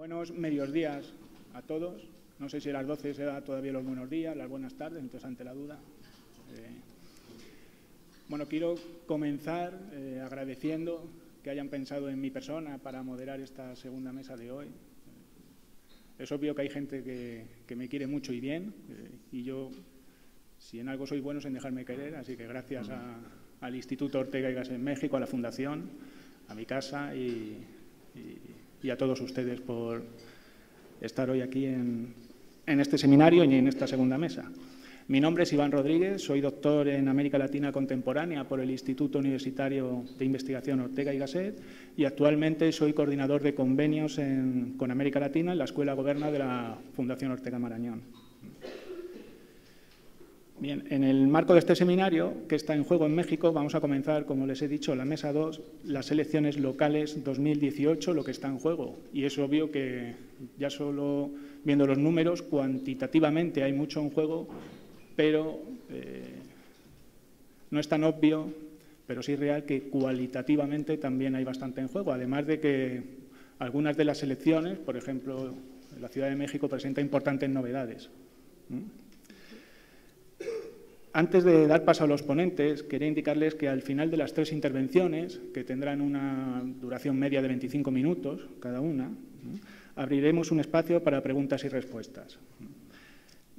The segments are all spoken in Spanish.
Buenos medios días a todos. No sé si a las 12 se da todavía los buenos días, las buenas tardes, entonces ante la duda. Bueno, quiero comenzar agradeciendo que hayan pensado en mi persona para moderar esta segunda mesa de hoy. Es obvio que hay gente que me quiere mucho y bien, y yo, si en algo soy bueno, es en dejarme querer, así que gracias al Instituto Ortega y Gasset en México, a la Fundación, a mi casa y a todos ustedes por estar hoy aquí en este seminario y en esta segunda mesa. Mi nombre es Iván Rodríguez, soy doctor en América Latina Contemporánea por el Instituto Universitario de Investigación Ortega y Gasset y actualmente soy coordinador de convenios con América Latina en la Escuela Goberna de la Fundación Ortega Marañón. Bien, en el marco de este seminario, que está en juego en México, vamos a comenzar, como les he dicho, la mesa 2, las elecciones locales 2018, lo que está en juego. Y es obvio que, ya solo viendo los números, cuantitativamente hay mucho en juego, pero no es tan obvio, pero sí real que cualitativamente también hay bastante en juego. Además de que algunas de las elecciones, por ejemplo, la Ciudad de México presenta importantes novedades. Antes de dar paso a los ponentes, quería indicarles que al final de las 3 intervenciones, que tendrán una duración media de 25 minutos cada una, abriremos un espacio para preguntas y respuestas.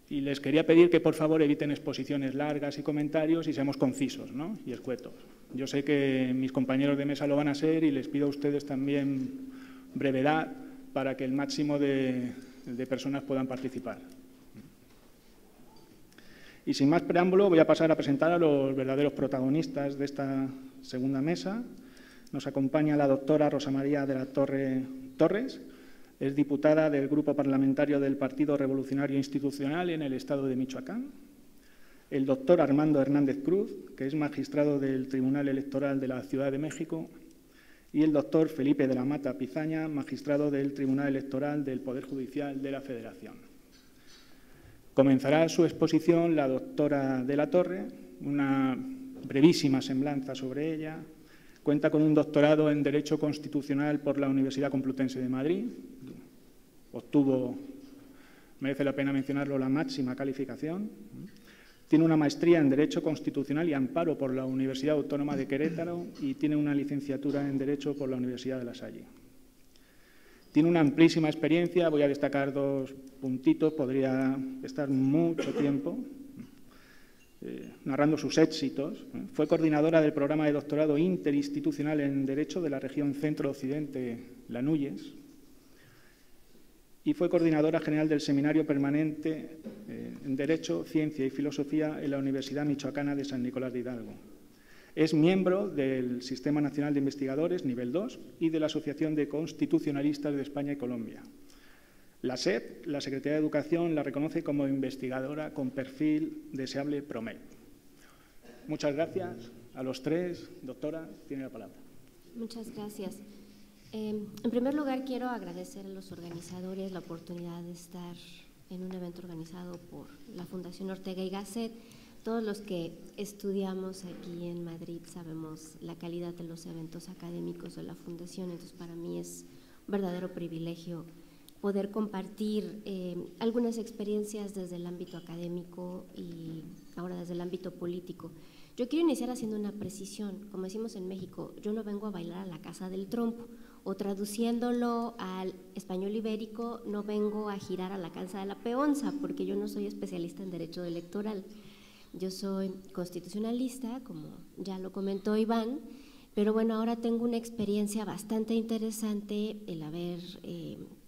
Y les quería pedir que, por favor, eviten exposiciones largas y comentarios y seamos concisos, ¿no? Y escuetos. Yo sé que mis compañeros de mesa lo van a ser y les pido a ustedes también brevedad para que el máximo de personas puedan participar. Y sin más preámbulo, voy a pasar a presentar a los verdaderos protagonistas de esta segunda mesa. Nos acompaña la doctora Rosa María de la Torre Torres, es diputada del Grupo Parlamentario del Partido Revolucionario Institucional en el Estado de Michoacán. El doctor Armando Hernández Cruz, que es magistrado del Tribunal Electoral de la Ciudad de México. Y el doctor Felipe de la Mata Pizaña, magistrado del Tribunal Electoral del Poder Judicial de la Federación. Comenzará su exposición la doctora de la Torre, una brevísima semblanza sobre ella. Cuenta con un doctorado en Derecho Constitucional por la Universidad Complutense de Madrid. Obtuvo, merece la pena mencionarlo, la máxima calificación. Tiene una maestría en Derecho Constitucional y Amparo por la Universidad Autónoma de Querétaro y tiene una licenciatura en Derecho por la Universidad de La Salle. Tiene una amplísima experiencia, voy a destacar 2 puntitos, podría estar mucho tiempo narrando sus éxitos. Fue coordinadora del programa de doctorado interinstitucional en Derecho de la región Centro-Occidente Lanuyes y fue coordinadora general del Seminario Permanente en Derecho, Ciencia y Filosofía en la Universidad Michoacana de San Nicolás de Hidalgo. Es miembro del Sistema Nacional de Investigadores, nivel 2, y de la Asociación de Constitucionalistas de España y Colombia. La SED, la Secretaría de Educación, la reconoce como investigadora con perfil deseable PROMED. Muchas gracias a los 3. Doctora, tiene la palabra. Muchas gracias. En primer lugar, quiero agradecer a los organizadores la oportunidad de estar en un evento organizado por la Fundación Ortega y Gasset. Todos los que estudiamos aquí en Madrid sabemos la calidad de los eventos académicos de la Fundación, entonces para mí es un verdadero privilegio poder compartir algunas experiencias desde el ámbito académico y ahora desde el ámbito político. Yo quiero iniciar haciendo una precisión. Como decimos en México, yo no vengo a bailar a la casa del trompo, o traduciéndolo al español ibérico, no vengo a girar a la casa de la peonza, porque yo no soy especialista en derecho electoral. Yo soy constitucionalista, como ya lo comentó Iván, pero bueno, ahora tengo una experiencia bastante interesante el haber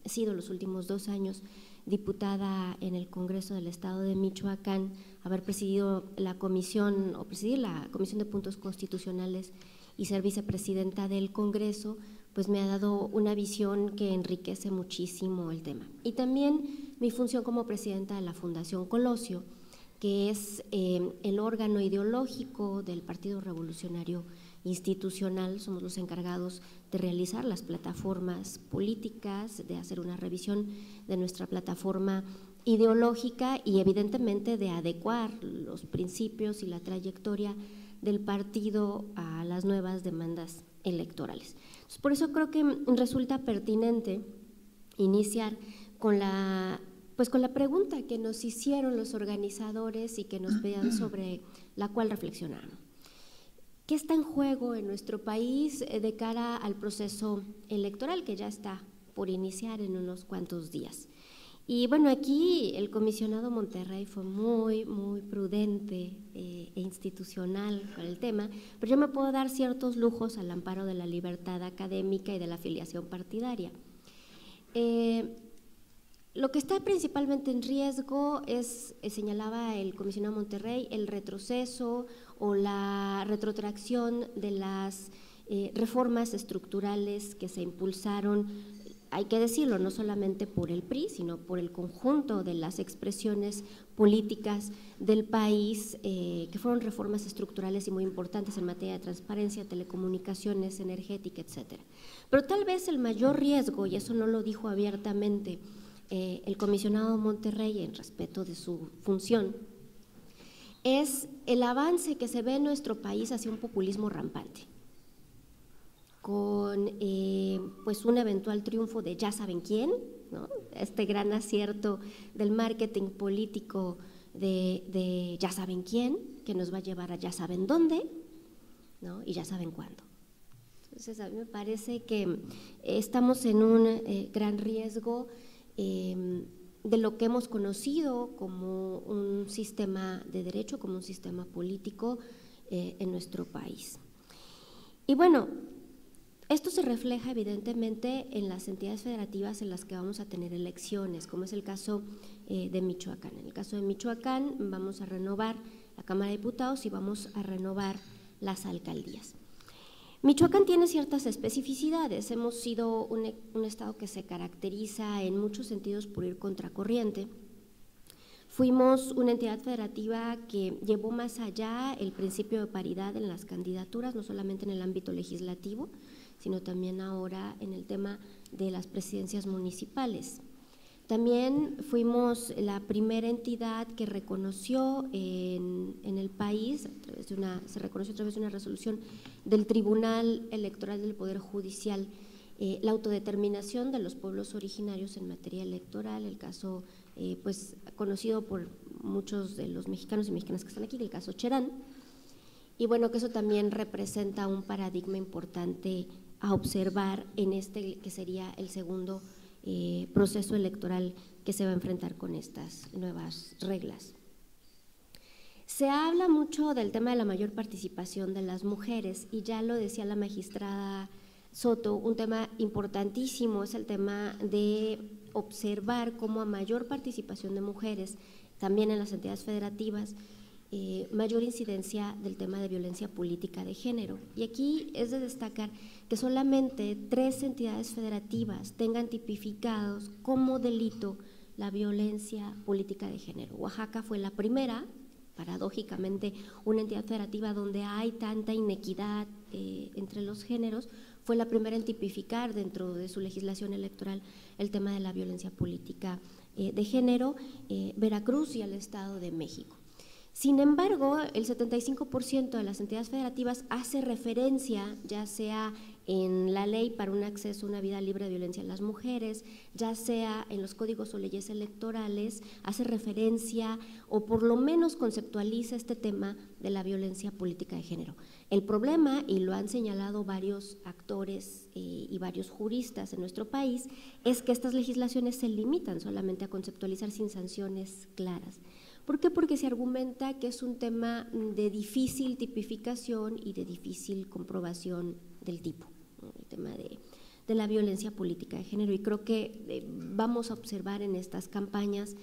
sido los últimos 2 años diputada en el Congreso del Estado de Michoacán, haber presidido la comisión o presidir la Comisión de Puntos Constitucionales y ser vicepresidenta del Congreso, pues me ha dado una visión que enriquece muchísimo el tema. Y también mi función como presidenta de la Fundación Colosio, que es el órgano ideológico del Partido Revolucionario Institucional. Somos los encargados de realizar las plataformas políticas, de hacer una revisión de nuestra plataforma ideológica y evidentemente de adecuar los principios y la trayectoria del partido a las nuevas demandas electorales. Entonces, por eso creo que resulta pertinente iniciar con la pregunta que nos hicieron los organizadores y que nos pedían sobre la cual reflexionar. ¿Qué está en juego en nuestro país de cara al proceso electoral que ya está por iniciar en unos cuantos días? Y bueno, aquí el comisionado Monterrey fue muy prudente e institucional con el tema, pero yo me puedo dar ciertos lujos al amparo de la libertad académica y de la afiliación partidaria. Lo que está principalmente en riesgo es, señalaba el comisionado Monterrey, el retroceso o la retrotracción de las reformas estructurales que se impulsaron, hay que decirlo, no solamente por el PRI, sino por el conjunto de las expresiones políticas del país, que fueron reformas estructurales y muy importantes en materia de transparencia, telecomunicaciones, energética, etcétera. Pero tal vez el mayor riesgo, y eso no lo dijo abiertamente el comisionado Monterrey en respeto de su función, es el avance que se ve en nuestro país hacia un populismo rampante, con pues un eventual triunfo de ya saben quién, ¿no? Este gran acierto del marketing político de ya saben quién, que nos va a llevar a ya saben dónde, ¿no? Y ya saben cuándo. Entonces a mí me parece que estamos en un gran riesgo de lo que hemos conocido como un sistema de derecho, como un sistema político en nuestro país. Y bueno, esto se refleja evidentemente en las entidades federativas en las que vamos a tener elecciones, como es el caso de Michoacán. En el caso de Michoacán vamos a renovar la Cámara de Diputados y vamos a renovar las alcaldías. Michoacán tiene ciertas especificidades. Hemos sido un estado que se caracteriza en muchos sentidos por ir contracorriente. Fuimos una entidad federativa que llevó más allá el principio de paridad en las candidaturas, no solamente en el ámbito legislativo, sino también ahora en el tema de las presidencias municipales. También fuimos la primera entidad que reconoció en el país, se reconoció a través de una resolución del Tribunal Electoral del Poder Judicial, la autodeterminación de los pueblos originarios en materia electoral, el caso pues conocido por muchos de los mexicanos y mexicanas que están aquí, el caso Cherán, y bueno, que eso también representa un paradigma importante a observar en este que sería el segundo proceso electoral que se va a enfrentar con estas nuevas reglas. Se habla mucho del tema de la mayor participación de las mujeres y ya lo decía la magistrada Soto, un tema importantísimo es el tema de observar cómo a mayor participación de mujeres, también en las entidades federativas, mayor incidencia del tema de violencia política de género. Y aquí es de destacar que solamente 3 entidades federativas tengan tipificados como delito la violencia política de género. Oaxaca fue la primera, paradójicamente, una entidad federativa donde hay tanta inequidad entre los géneros, fue la primera en tipificar dentro de su legislación electoral el tema de la violencia política de género, Veracruz y el Estado de México. Sin embargo, el 75% de las entidades federativas hace referencia, ya sea en la ley para un acceso a una vida libre de violencia a las mujeres, ya sea en los códigos o leyes electorales, hace referencia o por lo menos conceptualiza este tema de la violencia política de género. El problema, y lo han señalado varios actores y varios juristas en nuestro país, es que estas legislaciones se limitan solamente a conceptualizar sin sanciones claras. ¿Por qué? Porque se argumenta que es un tema de difícil tipificación y de difícil comprobación del tipo, ¿no? El tema de la violencia política de género. Y creo que vamos a observar en estas campañas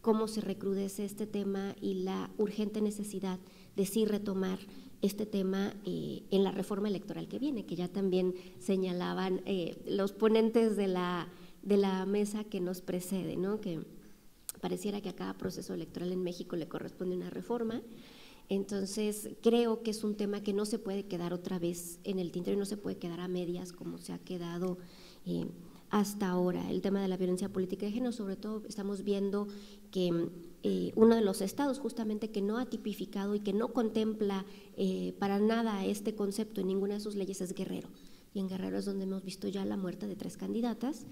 cómo se recrudece este tema y la urgente necesidad de sí retomar este tema en la reforma electoral que viene, que ya también señalaban los ponentes de la mesa que nos precede, ¿no? Que pareciera que a cada proceso electoral en México le corresponde una reforma. Entonces, creo que es un tema que no se puede quedar otra vez en el tintero y no se puede quedar a medias como se ha quedado hasta ahora. El tema de la violencia política de género, sobre todo estamos viendo que uno de los estados justamente que no ha tipificado y que no contempla para nada este concepto en ninguna de sus leyes es Guerrero. y en Guerrero es donde hemos visto ya la muerte de 3 candidatas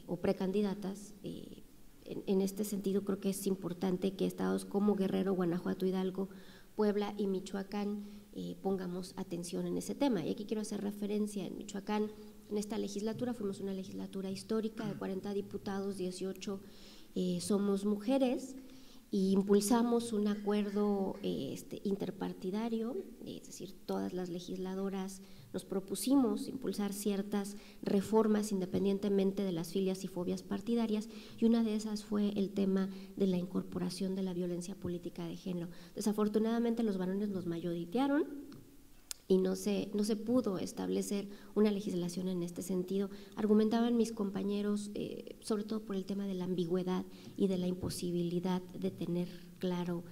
o precandidatas. En este sentido creo que es importante que estados como Guerrero, Guanajuato, Hidalgo, Puebla y Michoacán pongamos atención en ese tema. Y aquí quiero hacer referencia, en Michoacán, en esta legislatura fuimos una legislatura histórica de 40 diputados, 18 somos mujeres, y impulsamos un acuerdo interpartidario, es decir, todas las legisladoras nos propusimos impulsar ciertas reformas independientemente de las filias y fobias partidarias, y una de esas fue el tema de la incorporación de la violencia política de género. Desafortunadamente los varones nos mayoritearon y no se pudo establecer una legislación en este sentido. Argumentaban mis compañeros, sobre todo por el tema de la ambigüedad y de la imposibilidad de tener claro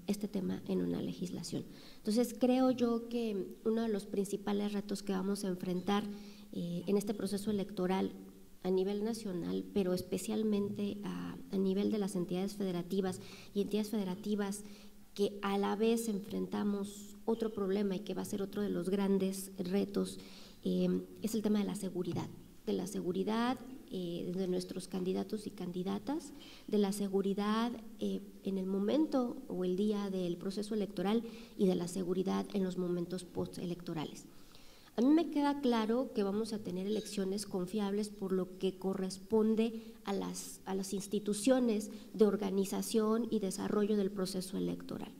este tema en una legislación. Entonces, creo yo que uno de los principales retos que vamos a enfrentar en este proceso electoral a nivel nacional, pero especialmente a nivel de las entidades federativas y entidades federativas que a la vez enfrentamos otro problema y que va a ser otro de los grandes retos, es el tema de la seguridad de nuestros candidatos y candidatas, de la seguridad en el momento o el día del proceso electoral y de la seguridad en los momentos postelectorales. A mí me queda claro que vamos a tener elecciones confiables por lo que corresponde a las instituciones de organización y desarrollo del proceso electoral.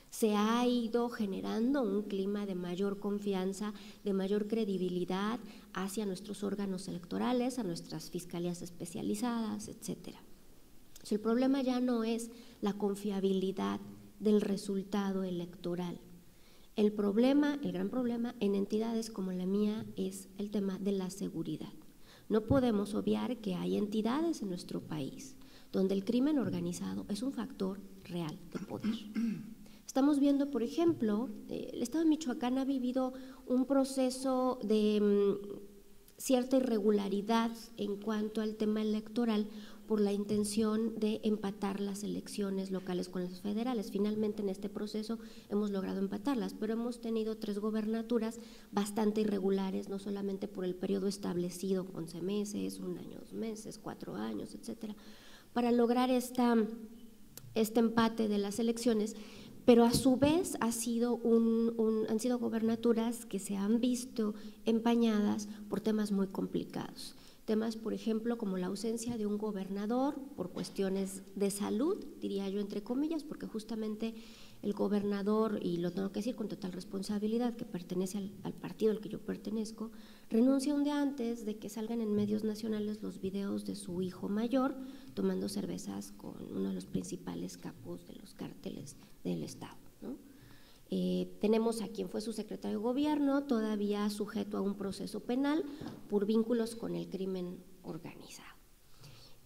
Se ha ido generando un clima de mayor confianza, de mayor credibilidad hacia nuestros órganos electorales, a nuestras fiscalías especializadas, etcétera. El problema ya no es la confiabilidad del resultado electoral. El gran problema en entidades como la mía es el tema de la seguridad. No podemos obviar que hay entidades en nuestro país donde el crimen organizado es un factor real de poder. Estamos viendo, por ejemplo, el Estado de Michoacán ha vivido un proceso de cierta irregularidad en cuanto al tema electoral por la intención de empatar las elecciones locales con las federales. Finalmente en este proceso hemos logrado empatarlas, pero hemos tenido 3 gobernaturas bastante irregulares, no solamente por el periodo establecido, 11 meses, 1 año, 2 meses, 4 años, etcétera, para lograr este empate de las elecciones. Pero a su vez han sido gobernaturas que se han visto empañadas por temas muy complicados. Temas, por ejemplo, como la ausencia de un gobernador por cuestiones de salud, diría yo entre comillas, porque justamente el gobernador, y lo tengo que decir con total responsabilidad, que pertenece al partido al que yo pertenezco, renuncia un día antes de que salgan en medios nacionales los videos de su hijo mayor tomando cervezas con uno de los principales capos de los cárteles del Estado, ¿no? Tenemos a quien fue su secretario de gobierno todavía sujeto a un proceso penal por vínculos con el crimen organizado.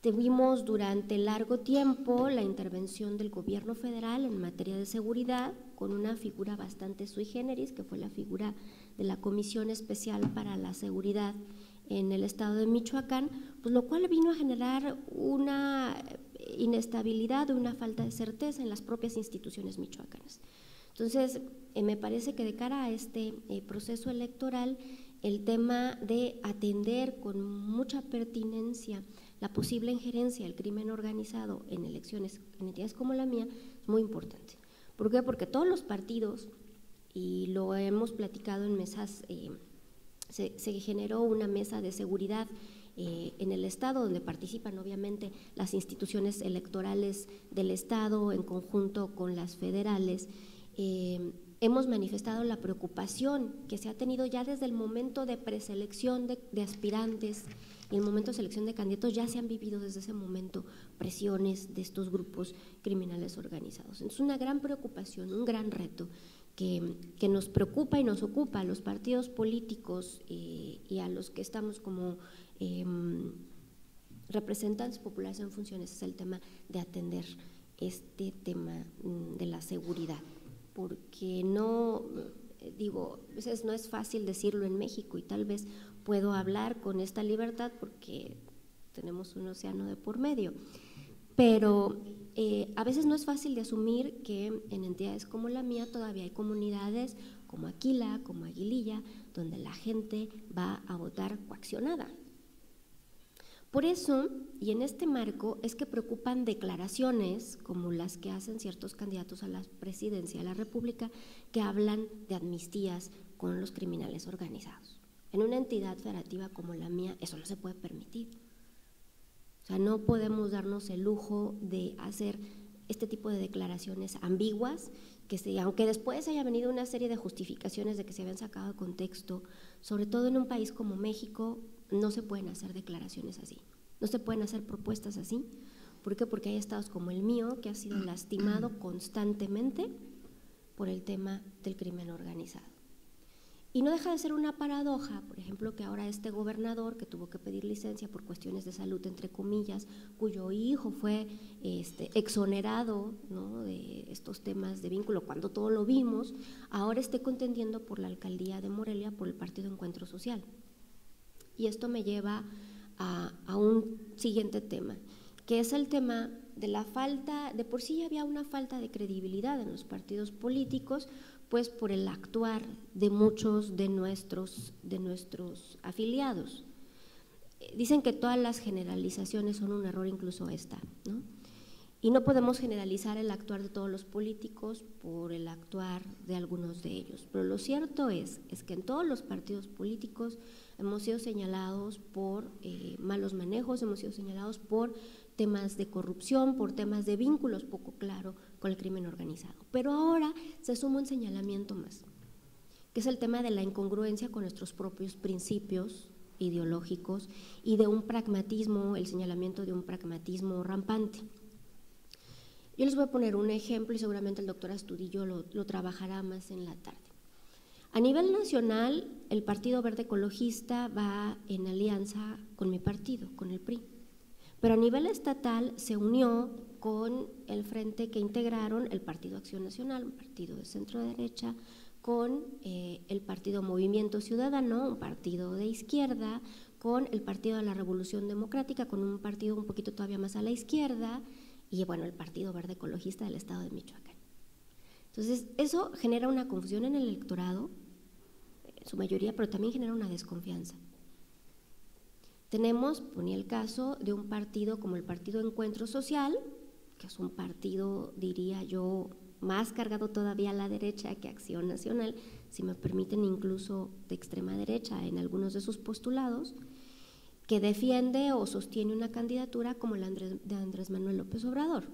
Tuvimos durante largo tiempo la intervención del gobierno federal en materia de seguridad con una figura bastante sui generis, que fue la figura de la Comisión Especial para la Seguridad en el estado de Michoacán, pues lo cual vino a generar una inestabilidad o una falta de certeza en las propias instituciones michoacanas. Entonces, me parece que de cara a este proceso electoral, el tema de atender con mucha pertinencia la posible injerencia del crimen organizado en elecciones en entidades como la mía es muy importante. ¿Por qué? Porque todos los partidos, y lo hemos platicado en mesas, se generó una mesa de seguridad en el Estado, donde participan obviamente las instituciones electorales del Estado en conjunto con las federales. Hemos manifestado la preocupación que se ha tenido ya desde el momento de preselección de aspirantes y el momento de selección de candidatos. Ya se han vivido desde ese momento presiones de estos grupos criminales organizados. Es una gran preocupación, un gran reto que nos preocupa y nos ocupa a los partidos políticos y a los que estamos como representantes populares en funciones, es el tema de atender este tema de la seguridad. Porque no, digo, no es fácil decirlo en México y tal vez puedo hablar con esta libertad porque tenemos un océano de por medio, pero a veces no es fácil de asumir que en entidades como la mía todavía hay comunidades como Aquila, como Aguililla, donde la gente va a votar coaccionada. Por eso, y en este marco, es que preocupan declaraciones como las que hacen ciertos candidatos a la presidencia de la República que hablan de amnistías con los criminales organizados. En una entidad federativa como la mía, eso no se puede permitir. O sea, no podemos darnos el lujo de hacer este tipo de declaraciones ambiguas, aunque después haya venido una serie de justificaciones de que se habían sacado de contexto, sobre todo en un país como México, no se pueden hacer declaraciones así, no se pueden hacer propuestas así. ¿Por qué? Porque hay estados como el mío que ha sido lastimado constantemente por el tema del crimen organizado. Y no deja de ser una paradoja, por ejemplo, que ahora este gobernador que tuvo que pedir licencia por cuestiones de salud, entre comillas, cuyo hijo fue exonerado, ¿no?, de estos temas de vínculo, cuando todo lo vimos, ahora esté contendiendo por la alcaldía de Morelia por el Partido Encuentro Social. Y esto me lleva a un siguiente tema, que es el tema de la falta, de por sí ya había una falta de credibilidad en los partidos políticos, pues por el actuar de muchos de nuestros afiliados. Dicen que todas las generalizaciones son un error, incluso esta, ¿no? Y no podemos generalizar el actuar de todos los políticos por el actuar de algunos de ellos. Pero lo cierto es que en todos los partidos políticos hemos sido señalados por malos manejos, hemos sido señalados por temas de corrupción, por temas de vínculos poco claros con el crimen organizado. Pero ahora se suma un señalamiento más, que es el tema de la incongruencia con nuestros propios principios ideológicos y de un pragmatismo, el señalamiento de un pragmatismo rampante. Yo les voy a poner un ejemplo y seguramente el doctor Astudillo lo trabajará más en la tarde. A nivel nacional, el Partido Verde Ecologista va en alianza con mi partido, con el PRI. Pero a nivel estatal se unió con el frente que integraron el Partido Acción Nacional, un partido de centro derecha, con el Partido Movimiento Ciudadano, un partido de izquierda, con el Partido de la Revolución Democrática, con un partido un poquito todavía más a la izquierda, y bueno, el Partido Verde Ecologista del Estado de Michoacán. Entonces, eso genera una confusión en el electorado, en su mayoría, pero también genera una desconfianza. Tenemos, ponía el caso de un partido como el Partido Encuentro Social, que es un partido, diría yo, más cargado todavía a la derecha que Acción Nacional, si me permiten incluso de extrema derecha en algunos de sus postulados, que defiende o sostiene una candidatura como la de Andrés Manuel López Obrador,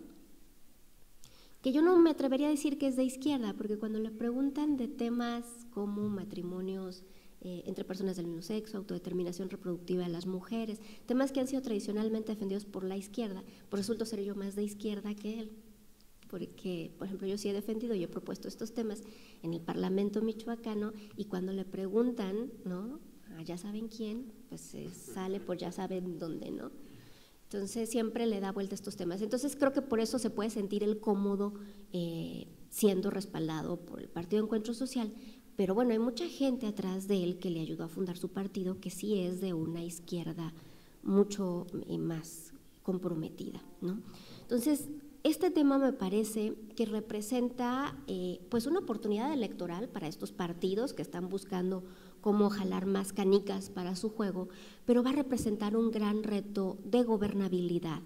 que yo no me atrevería a decir que es de izquierda, porque cuando le preguntan de temas como matrimonios entre personas del mismo sexo, autodeterminación reproductiva de las mujeres, temas que han sido tradicionalmente defendidos por la izquierda, pues resulto ser yo más de izquierda que él, porque, por ejemplo, yo sí he defendido y he propuesto estos temas en el Parlamento michoacano, y cuando le preguntan, ¿no?, ya saben quién, pues sale por ya saben dónde, ¿no? Entonces siempre le da vuelta a estos temas. Entonces creo que por eso se puede sentir el cómodo siendo respaldado por el Partido Encuentro Social, pero bueno, hay mucha gente atrás de él que le ayudó a fundar su partido, que sí es de una izquierda mucho más comprometida, ¿no? Entonces, este tema me parece que representa pues una oportunidad electoral para estos partidos que están buscando cómo jalar más canicas para su juego, pero va a representar un gran reto de gobernabilidad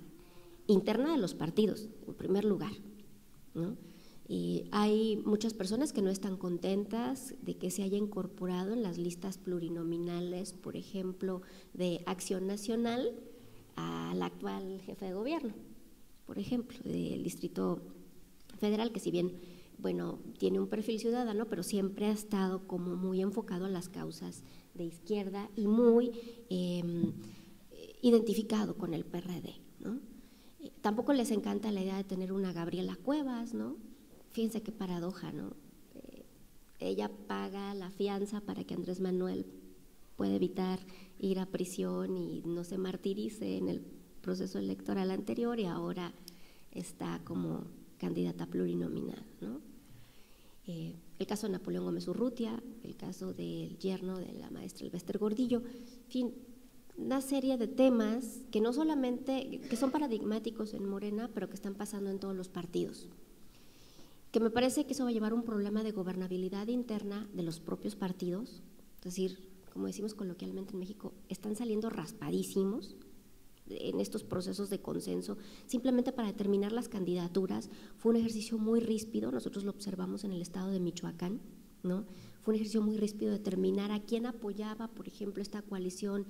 interna de los partidos, en primer lugar, ¿no? Y hay muchas personas que no están contentas de que se haya incorporado en las listas plurinominales, por ejemplo, de Acción Nacional, al actual jefe de gobierno, por ejemplo, del Distrito Federal, que si bien, bueno, tiene un perfil ciudadano, pero siempre ha estado como muy enfocado a las causas de izquierda y muy identificado con el PRD, ¿no? Tampoco les encanta la idea de tener una Gabriela Cuevas, ¿no? Fíjense qué paradoja, ¿no? Ella paga la fianza para que Andrés Manuel pueda evitar ir a prisión y no se martirice en el proceso electoral anterior, y ahora está como candidata plurinominal, ¿no? El caso de Napoleón Gómez Urrutia, el caso del yerno de la maestra Elbester Gordillo, en fin, una serie de temas que no solamente, que son paradigmáticos en Morena, pero que están pasando en todos los partidos, que me parece que eso va a llevar a un problema de gobernabilidad interna de los propios partidos, Es decir, como decimos coloquialmente en México, están saliendo raspadísimos en estos procesos de consenso, simplemente para determinar las candidaturas. Fue un ejercicio muy ríspido, nosotros lo observamos en el estado de Michoacán, ¿no? Fue un ejercicio muy ríspido determinar a quién apoyaba, por ejemplo, esta coalición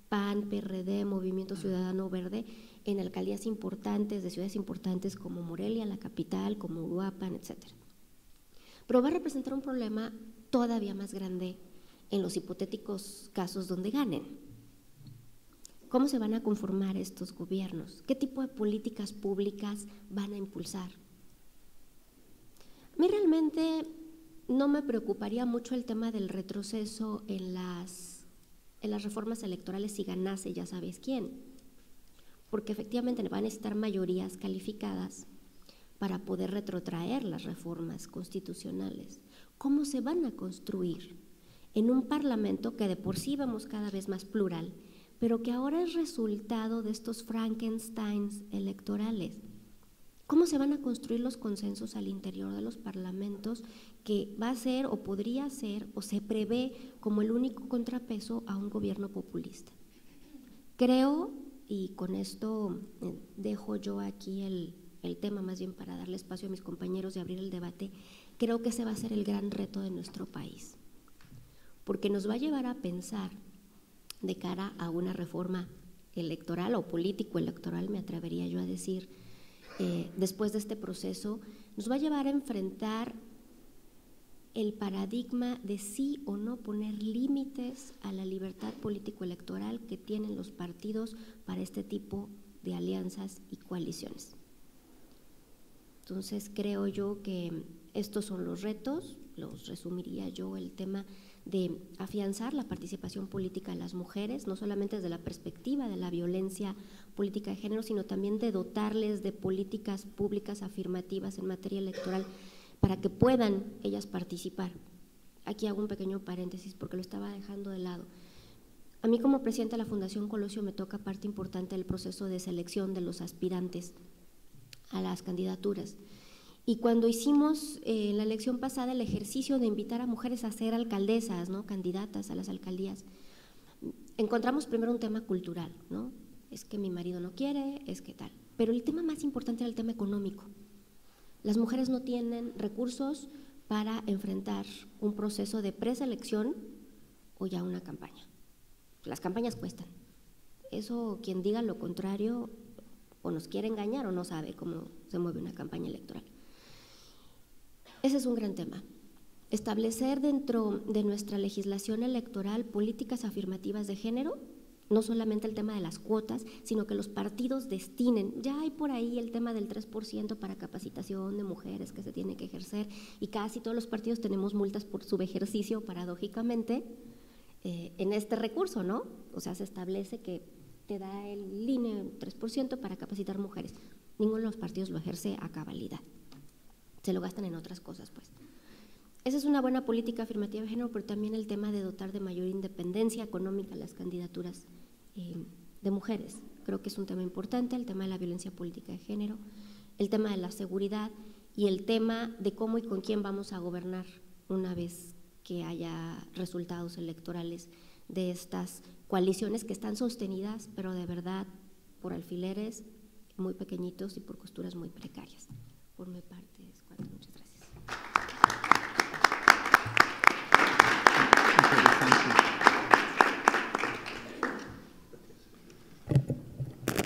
PAN, PRD, Movimiento Ciudadano Verde, en alcaldías importantes, de ciudades importantes como Morelia, la capital, como Uruapan, etcétera. Pero va a representar un problema todavía más grande en los hipotéticos casos donde ganen. ¿Cómo se van a conformar estos gobiernos? ¿Qué tipo de políticas públicas van a impulsar? A mí realmente no me preocuparía mucho el tema del retroceso en las reformas electorales si ganase ya sabes quién, porque efectivamente van a necesitar mayorías calificadas para poder retrotraer las reformas constitucionales. ¿Cómo se van a construir en un parlamento que de por sí vemos cada vez más plural, pero que ahora es resultado de estos Frankensteins electorales? ¿Cómo se van a construir los consensos al interior de los parlamentos, que va a ser o podría ser o se prevé como el único contrapeso a un gobierno populista? Creo, y con esto dejo yo aquí el tema más bien para darle espacio a mis compañeros y abrir el debate, creo que ese va a ser el gran reto de nuestro país, porque nos va a llevar a pensar de cara a una reforma electoral o político-electoral, me atrevería yo a decir, después de este proceso, nos va a llevar a enfrentar el paradigma de sí o no poner límites a la libertad político-electoral que tienen los partidos para este tipo de alianzas y coaliciones. Entonces, creo yo que estos son los retos, los resumiría yo, el tema de afianzar la participación política de las mujeres, no solamente desde la perspectiva de la violencia política de género, sino también de dotarles de políticas públicas afirmativas en materia electoral para que puedan ellas participar. Aquí hago un pequeño paréntesis porque lo estaba dejando de lado. A mí como presidenta de la Fundación Colosio me toca parte importante del proceso de selección de los aspirantes a las candidaturas. Y cuando hicimos en la elección pasada el ejercicio de invitar a mujeres a ser alcaldesas, ¿no?, candidatas a las alcaldías, encontramos primero un tema cultural, ¿no? Es que mi marido no quiere, es que tal. Pero el tema más importante era el tema económico. Las mujeres no tienen recursos para enfrentar un proceso de preselección o ya una campaña. Las campañas cuestan. Eso, quien diga lo contrario, o nos quiere engañar o no sabe cómo se mueve una campaña electoral. Ese es un gran tema. Establecer dentro de nuestra legislación electoral políticas afirmativas de género, no solamente el tema de las cuotas, sino que los partidos destinen. Ya hay por ahí el tema del 3% para capacitación de mujeres que se tiene que ejercer, y casi todos los partidos tenemos multas por subejercicio, paradójicamente, en este recurso, ¿no? O sea, se establece que te da el INE 3% para capacitar mujeres. Ninguno de los partidos lo ejerce a cabalidad. Se lo gastan en otras cosas, pues. Esa es una buena política afirmativa de género, pero también el tema de dotar de mayor independencia económica a las candidaturas de mujeres. Creo que es un tema importante, el tema de la violencia política de género, el tema de la seguridad y el tema de cómo y con quién vamos a gobernar una vez que haya resultados electorales de estas coaliciones que están sostenidas, pero de verdad por alfileres muy pequeñitos y por costuras muy precarias. Por mi parte es cuanto. Muchas gracias.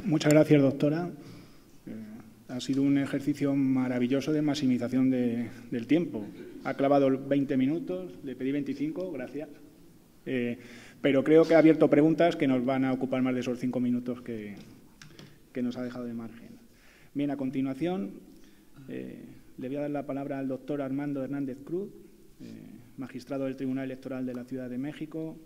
Muchas gracias, doctora. Ha sido un ejercicio maravilloso de maximización del tiempo. Ha clavado 20 minutos, le pedí 25, gracias. Pero creo que ha abierto preguntas que nos van a ocupar más de esos 5 minutos que nos ha dejado de margen. Bien, a continuación le voy a dar la palabra al doctor Armando Hernández Cruz, magistrado del Tribunal Electoral de la Ciudad de México.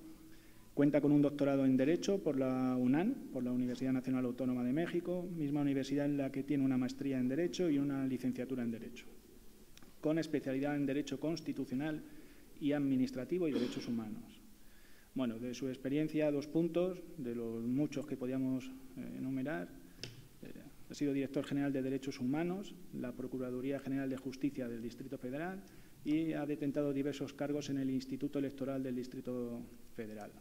Cuenta con un doctorado en Derecho por la UNAM, por la Universidad Nacional Autónoma de México, misma universidad en la que tiene una maestría en Derecho y una licenciatura en Derecho, con especialidad en Derecho Constitucional y Administrativo y Derechos Humanos. Bueno, de su experiencia, 2 puntos, de los muchos que podíamos enumerar. Ha sido director general de Derechos Humanos, la Procuraduría General de Justicia del Distrito Federal y ha detentado diversos cargos en el Instituto Electoral del Distrito Federal,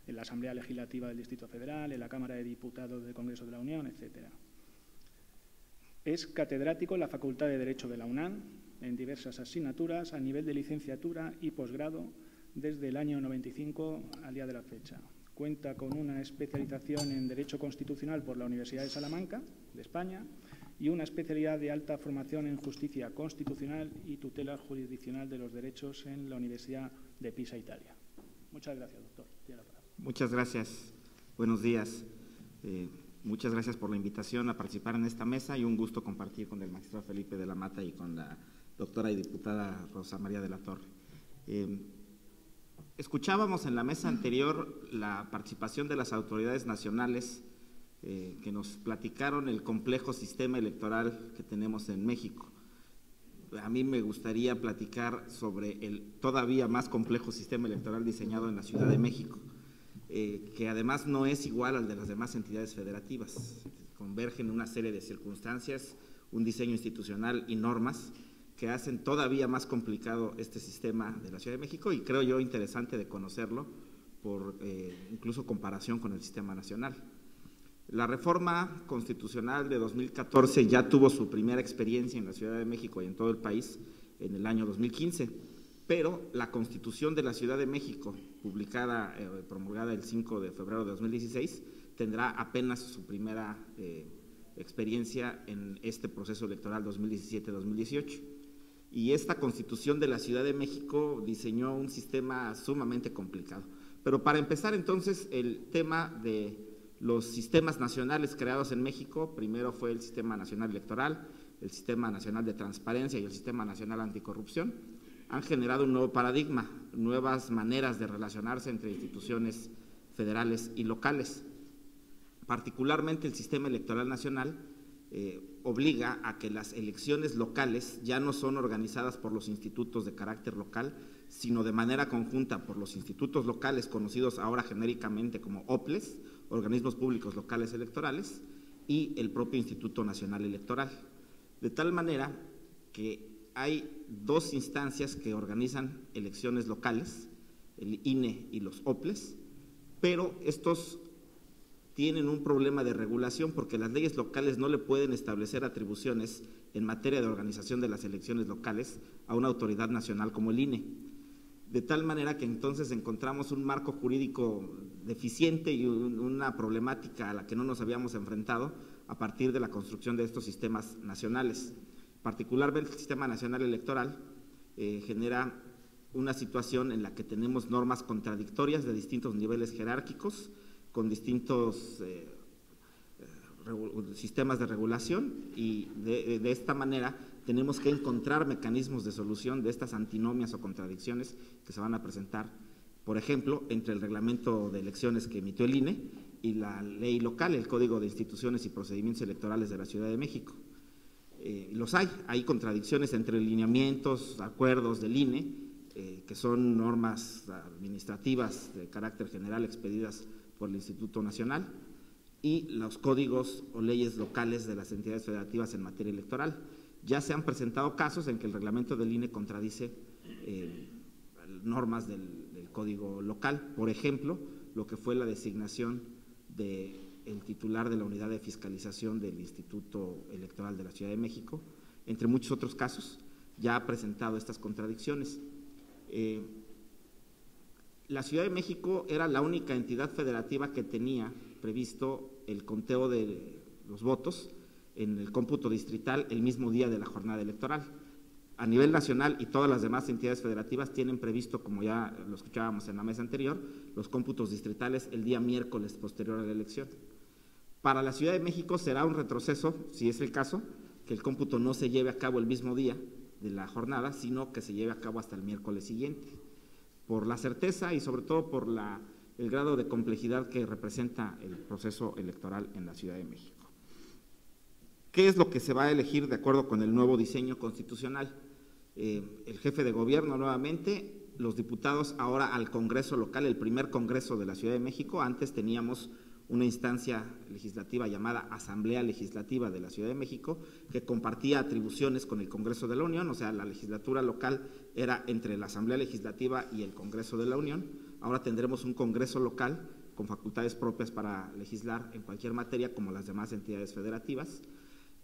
en la Asamblea Legislativa del Distrito Federal, en la Cámara de Diputados del Congreso de la Unión, etc. Es catedrático en la Facultad de Derecho de la UNAM en diversas asignaturas a nivel de licenciatura y posgrado desde el año 95 al día de la fecha. Cuenta con una especialización en Derecho Constitucional por la Universidad de Salamanca, de España, y una especialidad de alta formación en Justicia Constitucional y Tutela Jurisdiccional de los Derechos en la Universidad de Pisa, Italia. Muchas gracias, doctor. Tiene la palabra. Muchas gracias. Buenos días. Muchas gracias por la invitación a participar en esta mesa y un gusto compartir con el magistrado Felipe de la Mata y con la doctora y diputada Rosa María de la Torre. Escuchábamos en la mesa anterior la participación de las autoridades nacionales que nos platicaron el complejo sistema electoral que tenemos en México. A mí me gustaría platicar sobre el todavía más complejo sistema electoral diseñado en la Ciudad de México, que además no es igual al de las demás entidades federativas. Convergen una serie de circunstancias, un diseño institucional y normas que hacen todavía más complicado este sistema de la Ciudad de México y creo yo interesante de conocerlo por incluso comparación con el sistema nacional. La reforma constitucional de 2014 ya tuvo su primera experiencia en la Ciudad de México y en todo el país en el año 2015, pero la Constitución de la Ciudad de México, publicada, promulgada el 5 de febrero de 2016, tendrá apenas su primera experiencia en este proceso electoral 2017-2018. Y esta Constitución de la Ciudad de México diseñó un sistema sumamente complicado. Pero para empezar entonces el tema de los sistemas nacionales creados en México, primero fue el Sistema Nacional Electoral, el Sistema Nacional de Transparencia y el Sistema Nacional Anticorrupción, han generado un nuevo paradigma, nuevas maneras de relacionarse entre instituciones federales y locales. Particularmente el Sistema Electoral Nacional obliga a que las elecciones locales ya no son organizadas por los institutos de carácter local, sino de manera conjunta por los institutos locales conocidos ahora genéricamente como OPLES, Organismos Públicos Locales Electorales, y el propio Instituto Nacional Electoral. De tal manera que hay dos instancias que organizan elecciones locales, el INE y los OPLES, pero estos tienen un problema de regulación porque las leyes locales no le pueden establecer atribuciones en materia de organización de las elecciones locales a una autoridad nacional como el INE. De tal manera que entonces encontramos un marco jurídico deficiente y una problemática a la que no nos habíamos enfrentado a partir de la construcción de estos sistemas nacionales. Particularmente el Sistema Nacional Electoral genera una situación en la que tenemos normas contradictorias de distintos niveles jerárquicos, con distintos sistemas de regulación y de esta manera tenemos que encontrar mecanismos de solución de estas antinomias o contradicciones que se van a presentar, por ejemplo, entre el reglamento de elecciones que emitió el INE y la ley local, el Código de Instituciones y Procedimientos Electorales de la Ciudad de México. Los hay contradicciones entre lineamientos, acuerdos del INE, que son normas administrativas de carácter general expedidas por el Instituto Nacional, y los códigos o leyes locales de las entidades federativas en materia electoral. Ya se han presentado casos en que el reglamento del INE contradice normas del código local, por ejemplo, lo que fue la designación del titular de la unidad de fiscalización del Instituto Electoral de la Ciudad de México, entre muchos otros casos, ya ha presentado estas contradicciones. La Ciudad de México era la única entidad federativa que tenía previsto el conteo de los votos en el cómputo distrital el mismo día de la jornada electoral. A nivel nacional y todas las demás entidades federativas tienen previsto, como ya lo escuchábamos en la mesa anterior, los cómputos distritales el día miércoles posterior a la elección. Para la Ciudad de México será un retroceso, si es el caso, que el cómputo no se lleve a cabo el mismo día de la jornada, sino que se lleve a cabo hasta el miércoles siguiente, por la certeza y sobre todo por el grado de complejidad que representa el proceso electoral en la Ciudad de México. ¿Qué es lo que se va a elegir de acuerdo con el nuevo diseño constitucional? El jefe de gobierno nuevamente, los diputados ahora al Congreso local, el primer Congreso de la Ciudad de México. Antes teníamos una instancia legislativa llamada Asamblea Legislativa de la Ciudad de México, que compartía atribuciones con el Congreso de la Unión, o sea, la legislatura local era entre la Asamblea Legislativa y el Congreso de la Unión. Ahora tendremos un Congreso local con facultades propias para legislar en cualquier materia, como las demás entidades federativas,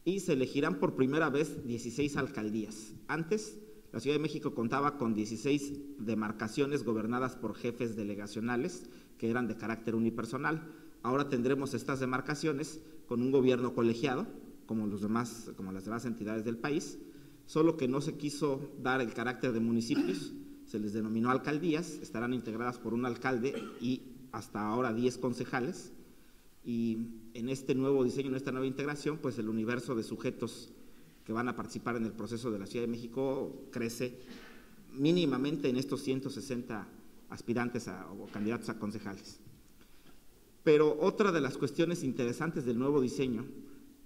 y se elegirán por primera vez 16 alcaldías. Antes, la Ciudad de México contaba con 16 demarcaciones gobernadas por jefes delegacionales que eran de carácter unipersonal. Ahora tendremos estas demarcaciones con un gobierno colegiado, como las demás entidades del país, solo que no se quiso dar el carácter de municipios, se les denominó alcaldías, estarán integradas por un alcalde y hasta ahora 10 concejales, y en este nuevo diseño, en esta nueva integración, pues el universo de sujetos que van a participar en el proceso de la Ciudad de México crece mínimamente en estos 160 aspirantes o candidatos a concejales. Pero otra de las cuestiones interesantes del nuevo diseño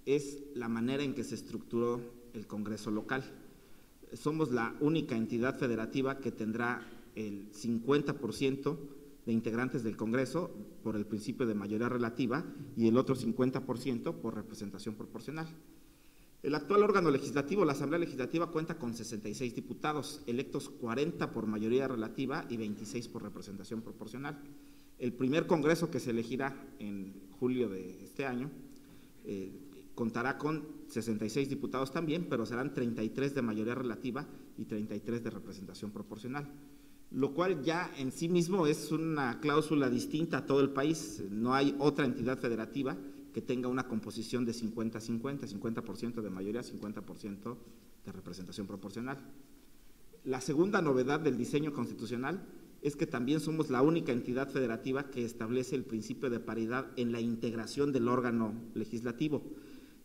es la manera en que se estructuró el Congreso local. Somos la única entidad federativa que tendrá el 50% de integrantes del Congreso por el principio de mayoría relativa y el otro 50% por representación proporcional. El actual órgano legislativo, la Asamblea Legislativa, cuenta con 66 diputados, electos 40 por mayoría relativa y 26 por representación proporcional. El primer Congreso que se elegirá en julio de este año contará con 66 diputados también, pero serán 33 de mayoría relativa y 33 de representación proporcional, lo cual ya en sí mismo es una cláusula distinta a todo el país. No hay otra entidad federativa que tenga una composición de 50-50, 50% de mayoría, 50% de representación proporcional. La segunda novedad del diseño constitucional es que también somos la única entidad federativa que establece el principio de paridad en la integración del órgano legislativo.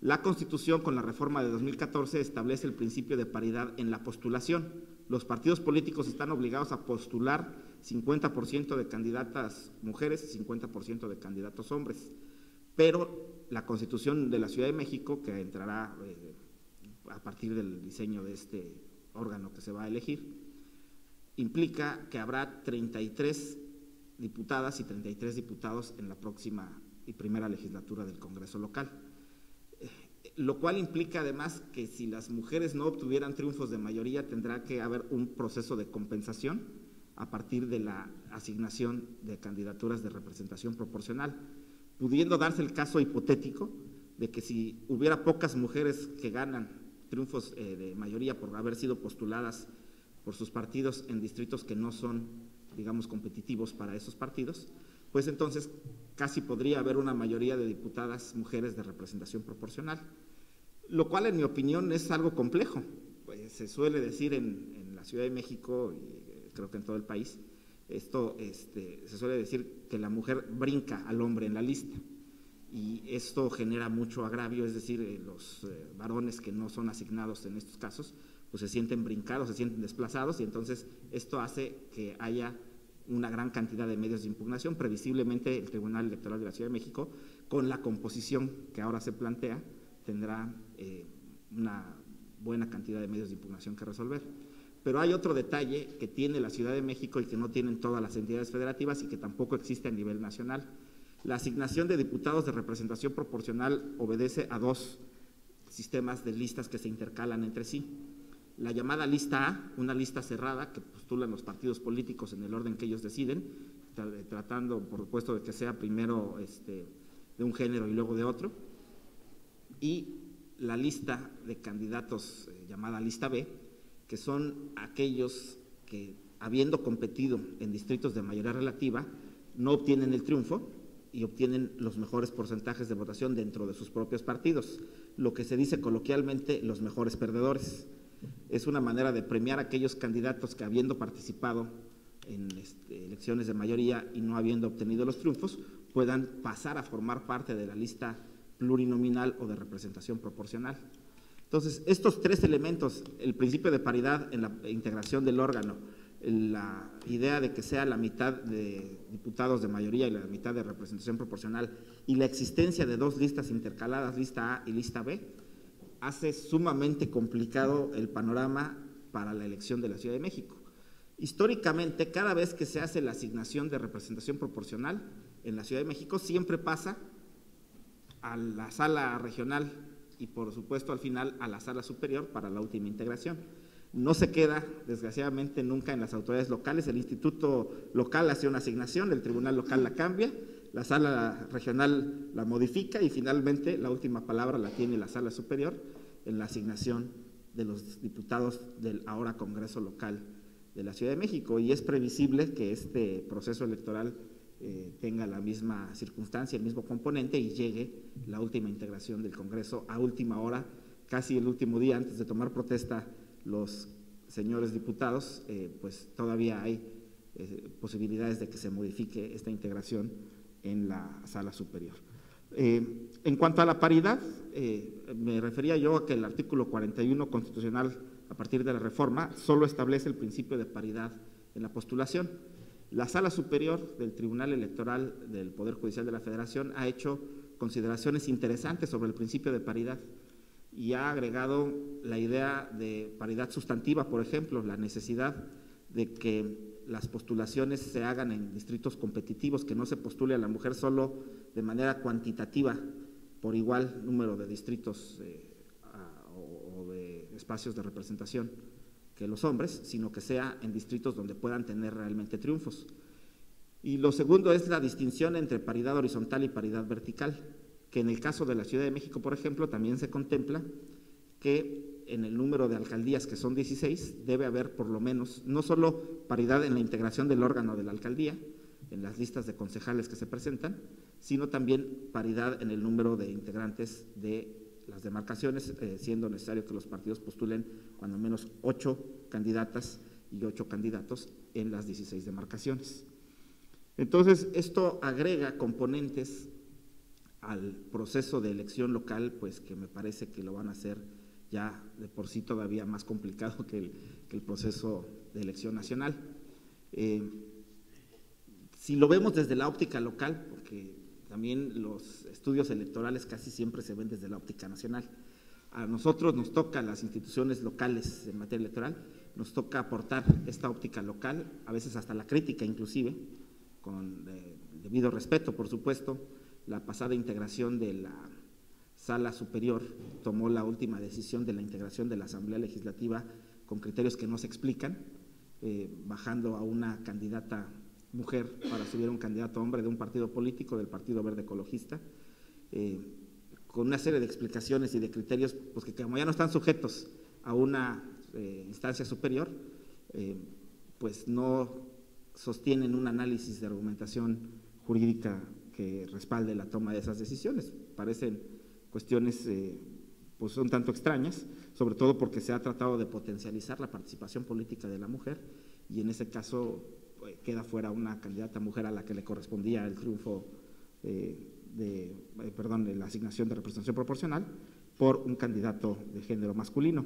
La Constitución, con la reforma de 2014, establece el principio de paridad en la postulación. Los partidos políticos están obligados a postular 50% de candidatas mujeres y 50% de candidatos hombres. Pero la Constitución de la Ciudad de México, que entrará a partir del diseño de este órgano que se va a elegir, implica que habrá 33 diputadas y 33 diputados en la próxima y primera legislatura del Congreso local, lo cual implica además que si las mujeres no obtuvieran triunfos de mayoría, tendrá que haber un proceso de compensación a partir de la asignación de candidaturas de representación proporcional, pudiendo darse el caso hipotético de que si hubiera pocas mujeres que ganan triunfos de mayoría por haber sido postuladas por sus partidos en distritos que no son, digamos, competitivos para esos partidos, pues entonces casi podría haber una mayoría de diputadas mujeres de representación proporcional, lo cual en mi opinión es algo complejo. Pues se suele decir en la Ciudad de México y creo que en todo el país, se suele decir que la mujer brinca al hombre en la lista y esto genera mucho agravio, es decir, los varones que no son asignados en estos casos pues se sienten brincados, se sienten desplazados y entonces esto hace que haya una gran cantidad de medios de impugnación. Previsiblemente el Tribunal Electoral de la Ciudad de México, con la composición que ahora se plantea, tendrá una buena cantidad de medios de impugnación que resolver. Pero hay otro detalle que tiene la Ciudad de México y que no tienen todas las entidades federativas y que tampoco existe a nivel nacional. La asignación de diputados de representación proporcional obedece a dos sistemas de listas que se intercalan entre sí. La llamada lista A, una lista cerrada que postulan los partidos políticos en el orden que ellos deciden, tratando por supuesto de que sea primero de un género y luego de otro, y la lista de candidatos llamada lista B, que son aquellos que, habiendo competido en distritos de mayoría relativa, no obtienen el triunfo y obtienen los mejores porcentajes de votación dentro de sus propios partidos, lo que se dice coloquialmente los mejores perdedores. Es una manera de premiar a aquellos candidatos que, habiendo participado en elecciones de mayoría y no habiendo obtenido los triunfos, puedan pasar a formar parte de la lista plurinominal o de representación proporcional. Entonces, estos tres elementos, el principio de paridad en la integración del órgano, la idea de que sea la mitad de diputados de mayoría y la mitad de representación proporcional, y la existencia de dos listas intercaladas, lista A y lista B, hace sumamente complicado el panorama para la elección de la Ciudad de México. Históricamente, cada vez que se hace la asignación de representación proporcional, en la Ciudad de México siempre pasa a la sala regional y por supuesto al final a la sala superior para la última integración. No se queda, desgraciadamente, nunca en las autoridades locales. El instituto local hace una asignación, el tribunal local la cambia, la sala regional la modifica y finalmente la última palabra la tiene la sala superior en la asignación de los diputados del ahora Congreso Local de la Ciudad de México. Y es previsible que este proceso electoral tenga la misma circunstancia, el mismo componente y llegue la última integración del Congreso a última hora, casi el último día antes de tomar protesta los señores diputados, pues todavía hay posibilidades de que se modifique esta integración en la sala superior. En cuanto a la paridad, me refería yo a que el artículo 41 constitucional, a partir de la reforma, solo establece el principio de paridad en la postulación. La Sala Superior del Tribunal Electoral del Poder Judicial de la Federación ha hecho consideraciones interesantes sobre el principio de paridad y ha agregado la idea de paridad sustantiva, por ejemplo, la necesidad de que las postulaciones se hagan en distritos competitivos, que no se postule a la mujer solo de manera cuantitativa por igual número de distritos o de espacios de representación que los hombres, sino que sea en distritos donde puedan tener realmente triunfos. Y lo segundo es la distinción entre paridad horizontal y paridad vertical, que en el caso de la Ciudad de México, por ejemplo, también se contempla que en el número de alcaldías, que son 16, debe haber por lo menos, no solo paridad en la integración del órgano de la alcaldía, en las listas de concejales que se presentan, sino también paridad en el número de integrantes de las demarcaciones, siendo necesario que los partidos postulen cuando menos 8 candidatas y 8 candidatos en las 16 demarcaciones. Entonces, esto agrega componentes al proceso de elección local, pues que me parece que lo van a hacer ya de por sí todavía más complicado que el proceso de elección nacional. Si lo vemos desde la óptica local, porque también los estudios electorales casi siempre se ven desde la óptica nacional, a nosotros nos toca, las instituciones locales en materia electoral, nos toca aportar esta óptica local, a veces hasta la crítica inclusive, con debido respeto, por supuesto. La pasada integración de la Sala Superior tomó la última decisión de la integración de la Asamblea Legislativa con criterios que no se explican, bajando a una candidata mujer para subir a un candidato hombre de un partido político, del Partido Verde Ecologista, con una serie de explicaciones y de criterios pues que como ya no están sujetos a una instancia superior, pues no sostienen un análisis de argumentación jurídica que respalde la toma de esas decisiones. Parecen cuestiones pues un tanto extrañas, sobre todo porque se ha tratado de potencializar la participación política de la mujer y en ese caso queda fuera una candidata mujer a la que le correspondía el triunfo de la asignación de representación proporcional por un candidato de género masculino.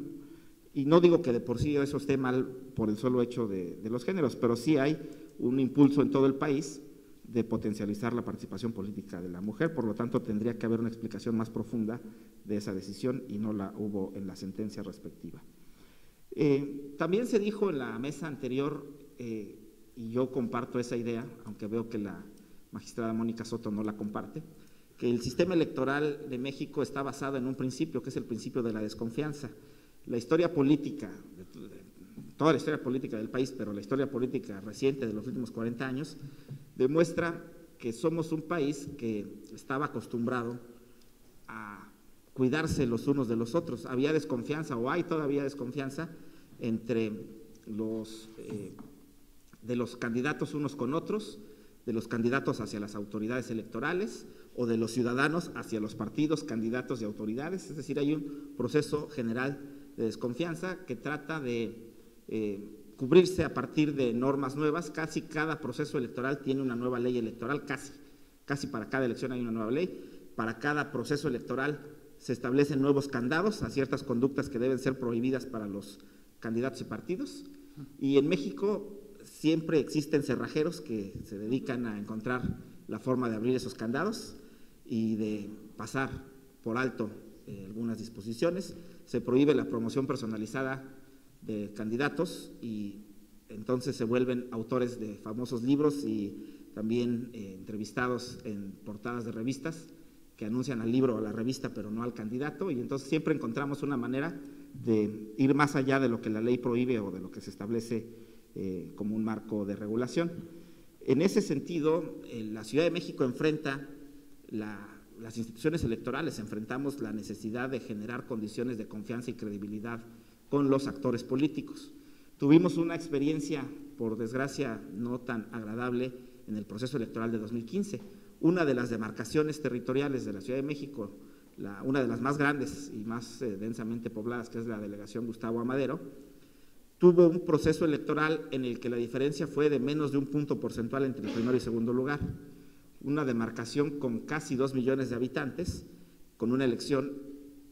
Y no digo que de por sí eso esté mal por el solo hecho de los géneros, pero sí hay un impulso en todo el país de potencializar la participación política de la mujer, por lo tanto tendría que haber una explicación más profunda de esa decisión y no la hubo en la sentencia respectiva. También se dijo en la mesa anterior, y yo comparto esa idea, aunque veo que la magistrada Mónica Soto no la comparte, que el sistema electoral de México está basado en un principio, que es el principio de la desconfianza. La historia política, toda la historia política del país, pero la historia política reciente de los últimos 40 años, demuestra que somos un país que estaba acostumbrado a cuidarse los unos de los otros. Había desconfianza, o hay todavía desconfianza, entre de los candidatos unos con otros, de los candidatos hacia las autoridades electorales o de los ciudadanos hacia los partidos, candidatos y autoridades. Es decir, hay un proceso general de desconfianza que trata de cubrirse a partir de normas nuevas. Casi cada proceso electoral tiene una nueva ley electoral, casi para cada elección hay una nueva ley. Para cada proceso electoral se establecen nuevos candados a ciertas conductas que deben ser prohibidas para los candidatos y partidos. Y en México siempre existen cerrajeros que se dedican a encontrar la forma de abrir esos candados y de pasar por alto algunas disposiciones. Se prohíbe la promoción personalizada de candidatos y entonces se vuelven autores de famosos libros y también entrevistados en portadas de revistas que anuncian al libro o a la revista, pero no al candidato, y entonces siempre encontramos una manera de ir más allá de lo que la ley prohíbe o de lo que se establece como un marco de regulación. En ese sentido, la Ciudad de México enfrenta las instituciones electorales, enfrentamos la necesidad de generar condiciones de confianza y credibilidad con los actores políticos. Tuvimos una experiencia, por desgracia, no tan agradable en el proceso electoral de 2015. Una de las demarcaciones territoriales de la Ciudad de México, una de las más grandes y más densamente pobladas, que es la delegación Gustavo Amadero, tuvo un proceso electoral en el que la diferencia fue de menos de un punto porcentual entre el primero y segundo lugar. Una demarcación con casi 2 millones de habitantes, con una elección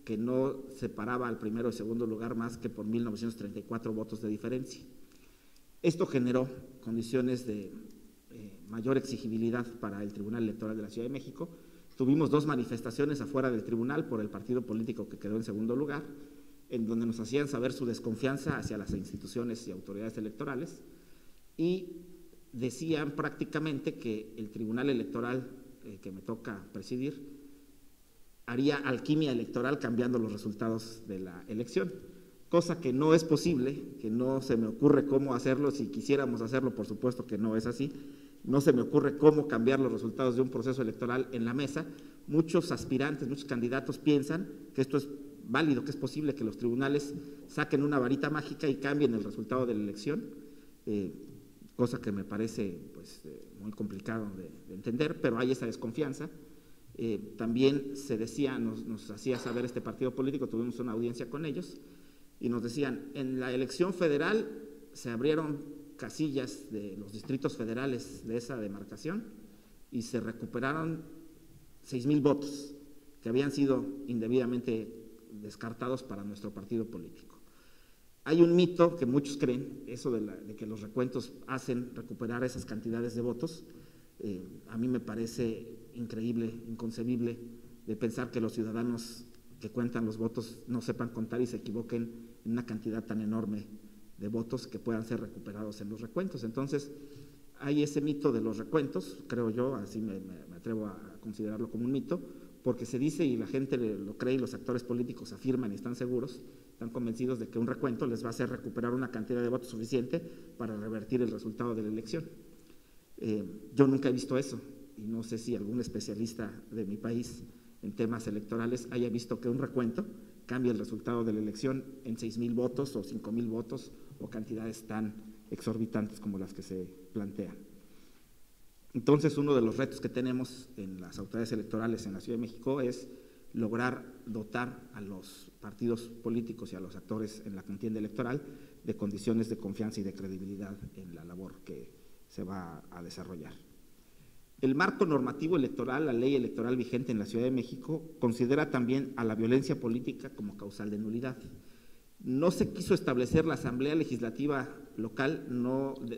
que no separaba al primero y segundo lugar más que por 1.934 votos de diferencia. Esto generó condiciones de mayor exigibilidad para el Tribunal Electoral de la Ciudad de México. Tuvimos 2 manifestaciones afuera del tribunal por el partido político que quedó en segundo lugar, en donde nos hacían saber su desconfianza hacia las instituciones y autoridades electorales, y decían prácticamente que el Tribunal Electoral que me toca presidir haría alquimia electoral cambiando los resultados de la elección, cosa que no es posible, que no se me ocurre cómo hacerlo. Si quisiéramos hacerlo, por supuesto que no es así. No se me ocurre cómo cambiar los resultados de un proceso electoral en la mesa. Muchos aspirantes, muchos candidatos piensan que esto es válido, que es posible que los tribunales saquen una varita mágica y cambien el resultado de la elección, cosa que me parece pues, muy complicado de entender, pero hay esa desconfianza. También se decía, nos hacía saber este partido político, tuvimos una audiencia con ellos, y nos decían, en la elección federal se abrieron casillas de los distritos federales de esa demarcación y se recuperaron 6,000 votos que habían sido indebidamente descartados para nuestro partido político. Hay un mito que muchos creen, eso de que los recuentos hacen recuperar esas cantidades de votos. A mí me parece increíble, inconcebible de pensar que los ciudadanos que cuentan los votos no sepan contar y se equivoquen en una cantidad tan enorme de votos que puedan ser recuperados en los recuentos. Entonces, hay ese mito de los recuentos, creo yo, así me atrevo a considerarlo como un mito, porque se dice y la gente lo cree y los actores políticos afirman y están seguros, están convencidos de que un recuento les va a hacer recuperar una cantidad de votos suficiente para revertir el resultado de la elección. Yo nunca he visto eso y no sé si algún especialista de mi país en temas electorales haya visto que un recuento cambie el resultado de la elección en 6,000 votos o 5,000 votos o cantidades tan exorbitantes como las que se plantean. Entonces, uno de los retos que tenemos en las autoridades electorales en la Ciudad de México es lograr dotar a los partidos políticos y a los actores en la contienda electoral de condiciones de confianza y de credibilidad en la labor que se va a desarrollar. El marco normativo electoral, la ley electoral vigente en la Ciudad de México, considera también a la violencia política como causal de nulidad. No se quiso establecer, la Asamblea Legislativa local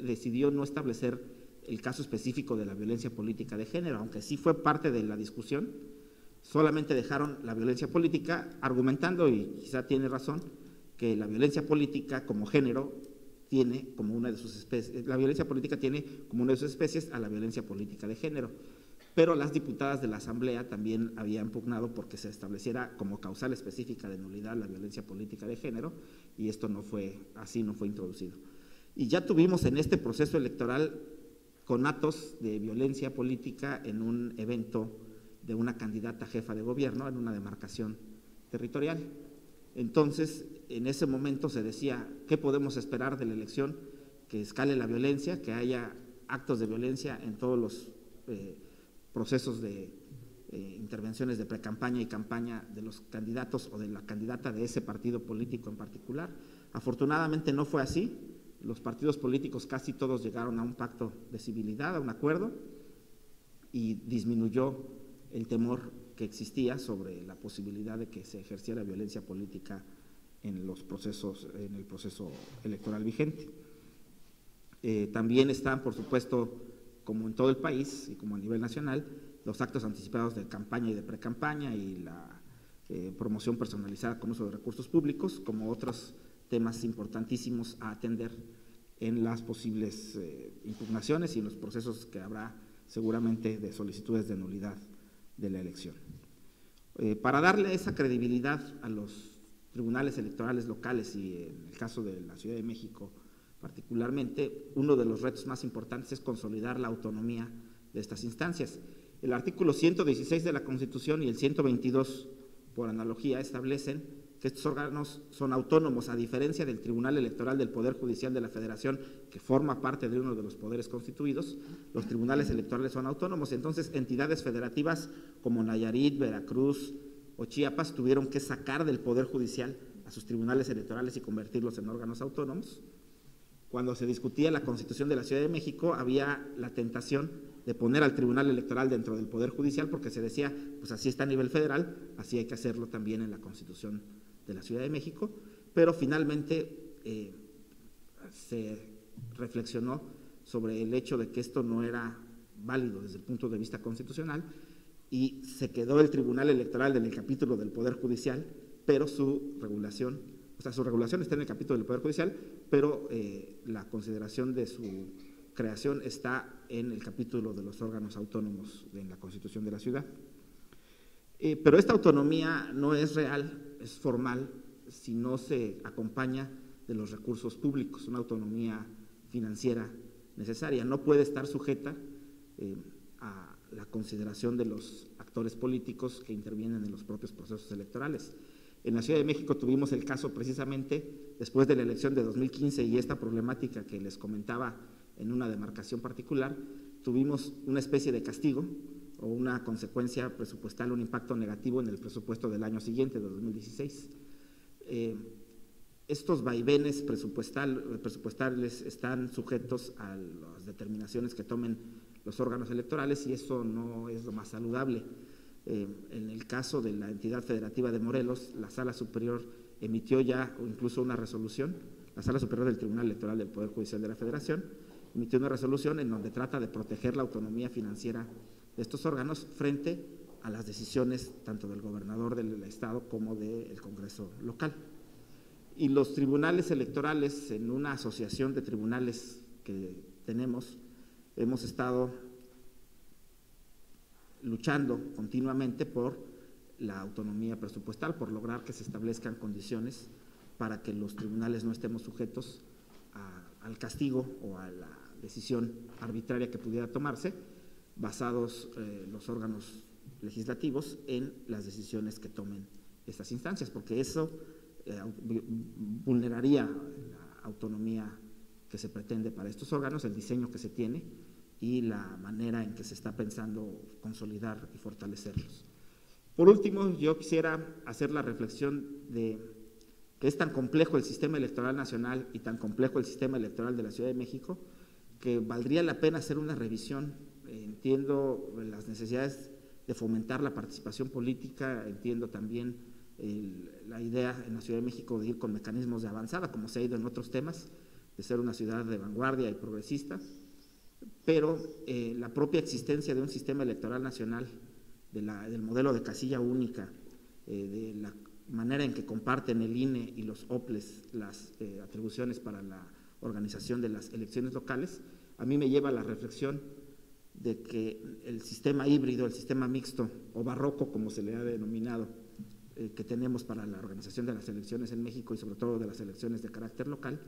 decidió no establecer el caso específico de la violencia política de género, aunque sí fue parte de la discusión. Solamente dejaron la violencia política, argumentando, y quizá tiene razón, que la violencia política como género tiene como una de sus especies, la violencia política tiene como una de sus especies a la violencia política de género, pero las diputadas de la Asamblea también habían pugnado porque se estableciera como causal específica de nulidad la violencia política de género, y esto no fue así, no fue introducido. Y ya tuvimos en este proceso electoral conatos de violencia política en un evento de una candidata jefa de gobierno en una demarcación territorial. Entonces, en ese momento se decía, ¿qué podemos esperar de la elección? Que escale la violencia, que haya actos de violencia en todos los procesos de intervenciones de precampaña y campaña de los candidatos o de la candidata de ese partido político en particular. Afortunadamente no fue así, los partidos políticos casi todos llegaron a un pacto de civilidad, a un acuerdo, y disminuyó el temor que existía sobre la posibilidad de que se ejerciera violencia política en los procesos, en el proceso electoral vigente. También están, por supuesto, como en todo el país y como a nivel nacional, los actos anticipados de campaña y de precampaña y la promoción personalizada con uso de recursos públicos, como otros temas importantísimos a atender en las posibles impugnaciones y en los procesos que habrá seguramente de solicitudes de nulidad de la elección. Para darle esa credibilidad a los tribunales electorales locales y en el caso de la Ciudad de México particularmente, uno de los retos más importantes es consolidar la autonomía de estas instancias. El artículo 116 de la Constitución y el 122, por analogía, establecen que estos órganos son autónomos, a diferencia del Tribunal Electoral del Poder Judicial de la Federación, que forma parte de uno de los poderes constituidos. Los tribunales electorales son autónomos, entonces entidades federativas como Nayarit, Veracruz o Chiapas tuvieron que sacar del Poder Judicial a sus tribunales electorales y convertirlos en órganos autónomos. Cuando se discutía la Constitución de la Ciudad de México, había la tentación de poner al Tribunal Electoral dentro del Poder Judicial, porque se decía, pues así está a nivel federal, así hay que hacerlo también en la Constitución de la Ciudad de México, pero finalmente se reflexionó sobre el hecho de que esto no era válido desde el punto de vista constitucional y se quedó el Tribunal Electoral en el capítulo del Poder Judicial, pero su regulación está en el capítulo del Poder Judicial, pero la consideración de su creación está en el capítulo de los órganos autónomos en la Constitución de la ciudad. Pero esta autonomía no es real, es formal, si no se acompaña de los recursos públicos, una autonomía financiera necesaria. No puede estar sujeta a la consideración de los actores políticos que intervienen en los propios procesos electorales. En la Ciudad de México tuvimos el caso precisamente después de la elección de 2015 y esta problemática que les comentaba en una demarcación particular, tuvimos una especie de castigo o una consecuencia presupuestal, un impacto negativo en el presupuesto del año siguiente, de 2016. Estos vaivenes presupuestales están sujetos a las determinaciones que tomen los órganos electorales y eso no es lo más saludable. En el caso de la entidad federativa de Morelos, la Sala Superior emitió ya incluso una resolución, la Sala Superior del Tribunal Electoral del Poder Judicial de la Federación emitió una resolución en donde trata de proteger la autonomía financiera de estos órganos frente a las decisiones tanto del gobernador del estado como del Congreso local. Y los tribunales electorales, en una asociación de tribunales que tenemos, hemos estado luchando continuamente por la autonomía presupuestal, por lograr que se establezcan condiciones para que los tribunales no estemos sujetos al castigo o a la decisión arbitraria que pudiera tomarse, basados los órganos legislativos en las decisiones que tomen estas instancias, porque eso vulneraría la autonomía que se pretende para estos órganos, el diseño que se tiene y la manera en que se está pensando consolidar y fortalecerlos. Por último, yo quisiera hacer la reflexión de que es tan complejo el sistema electoral nacional y tan complejo el sistema electoral de la Ciudad de México que valdría la pena hacer una revisión. Entiendo las necesidades de fomentar la participación política, entiendo también la idea en la Ciudad de México de ir con mecanismos de avanzada, como se ha ido en otros temas, de ser una ciudad de vanguardia y progresista, pero la propia existencia de un sistema electoral nacional, del modelo de casilla única, de la manera en que comparten el INE y los OPLES las atribuciones para la organización de las elecciones locales, a mí me lleva a la reflexión de que el sistema híbrido, el sistema mixto o barroco, como se le ha denominado, que tenemos para la organización de las elecciones en México y sobre todo de las elecciones de carácter local,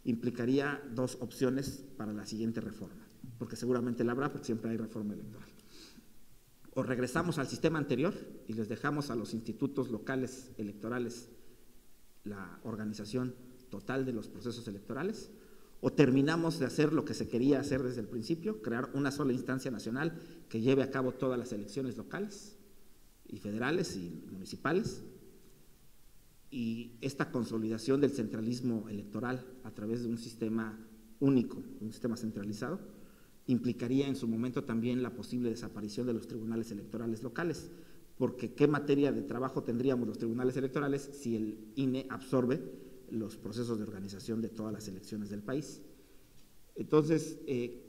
implicaría dos opciones para la siguiente reforma, porque seguramente la habrá, porque siempre hay reforma electoral. O regresamos al sistema anterior y les dejamos a los institutos locales electorales la organización total de los procesos electorales, o terminamos de hacer lo que se quería hacer desde el principio, crear una sola instancia nacional que lleve a cabo todas las elecciones locales y federales y municipales, y esta consolidación del centralismo electoral a través de un sistema único, un sistema centralizado, implicaría en su momento también la posible desaparición de los tribunales electorales locales, porque ¿qué materia de trabajo tendríamos los tribunales electorales si el INE absorbe los procesos de organización de todas las elecciones del país? Entonces,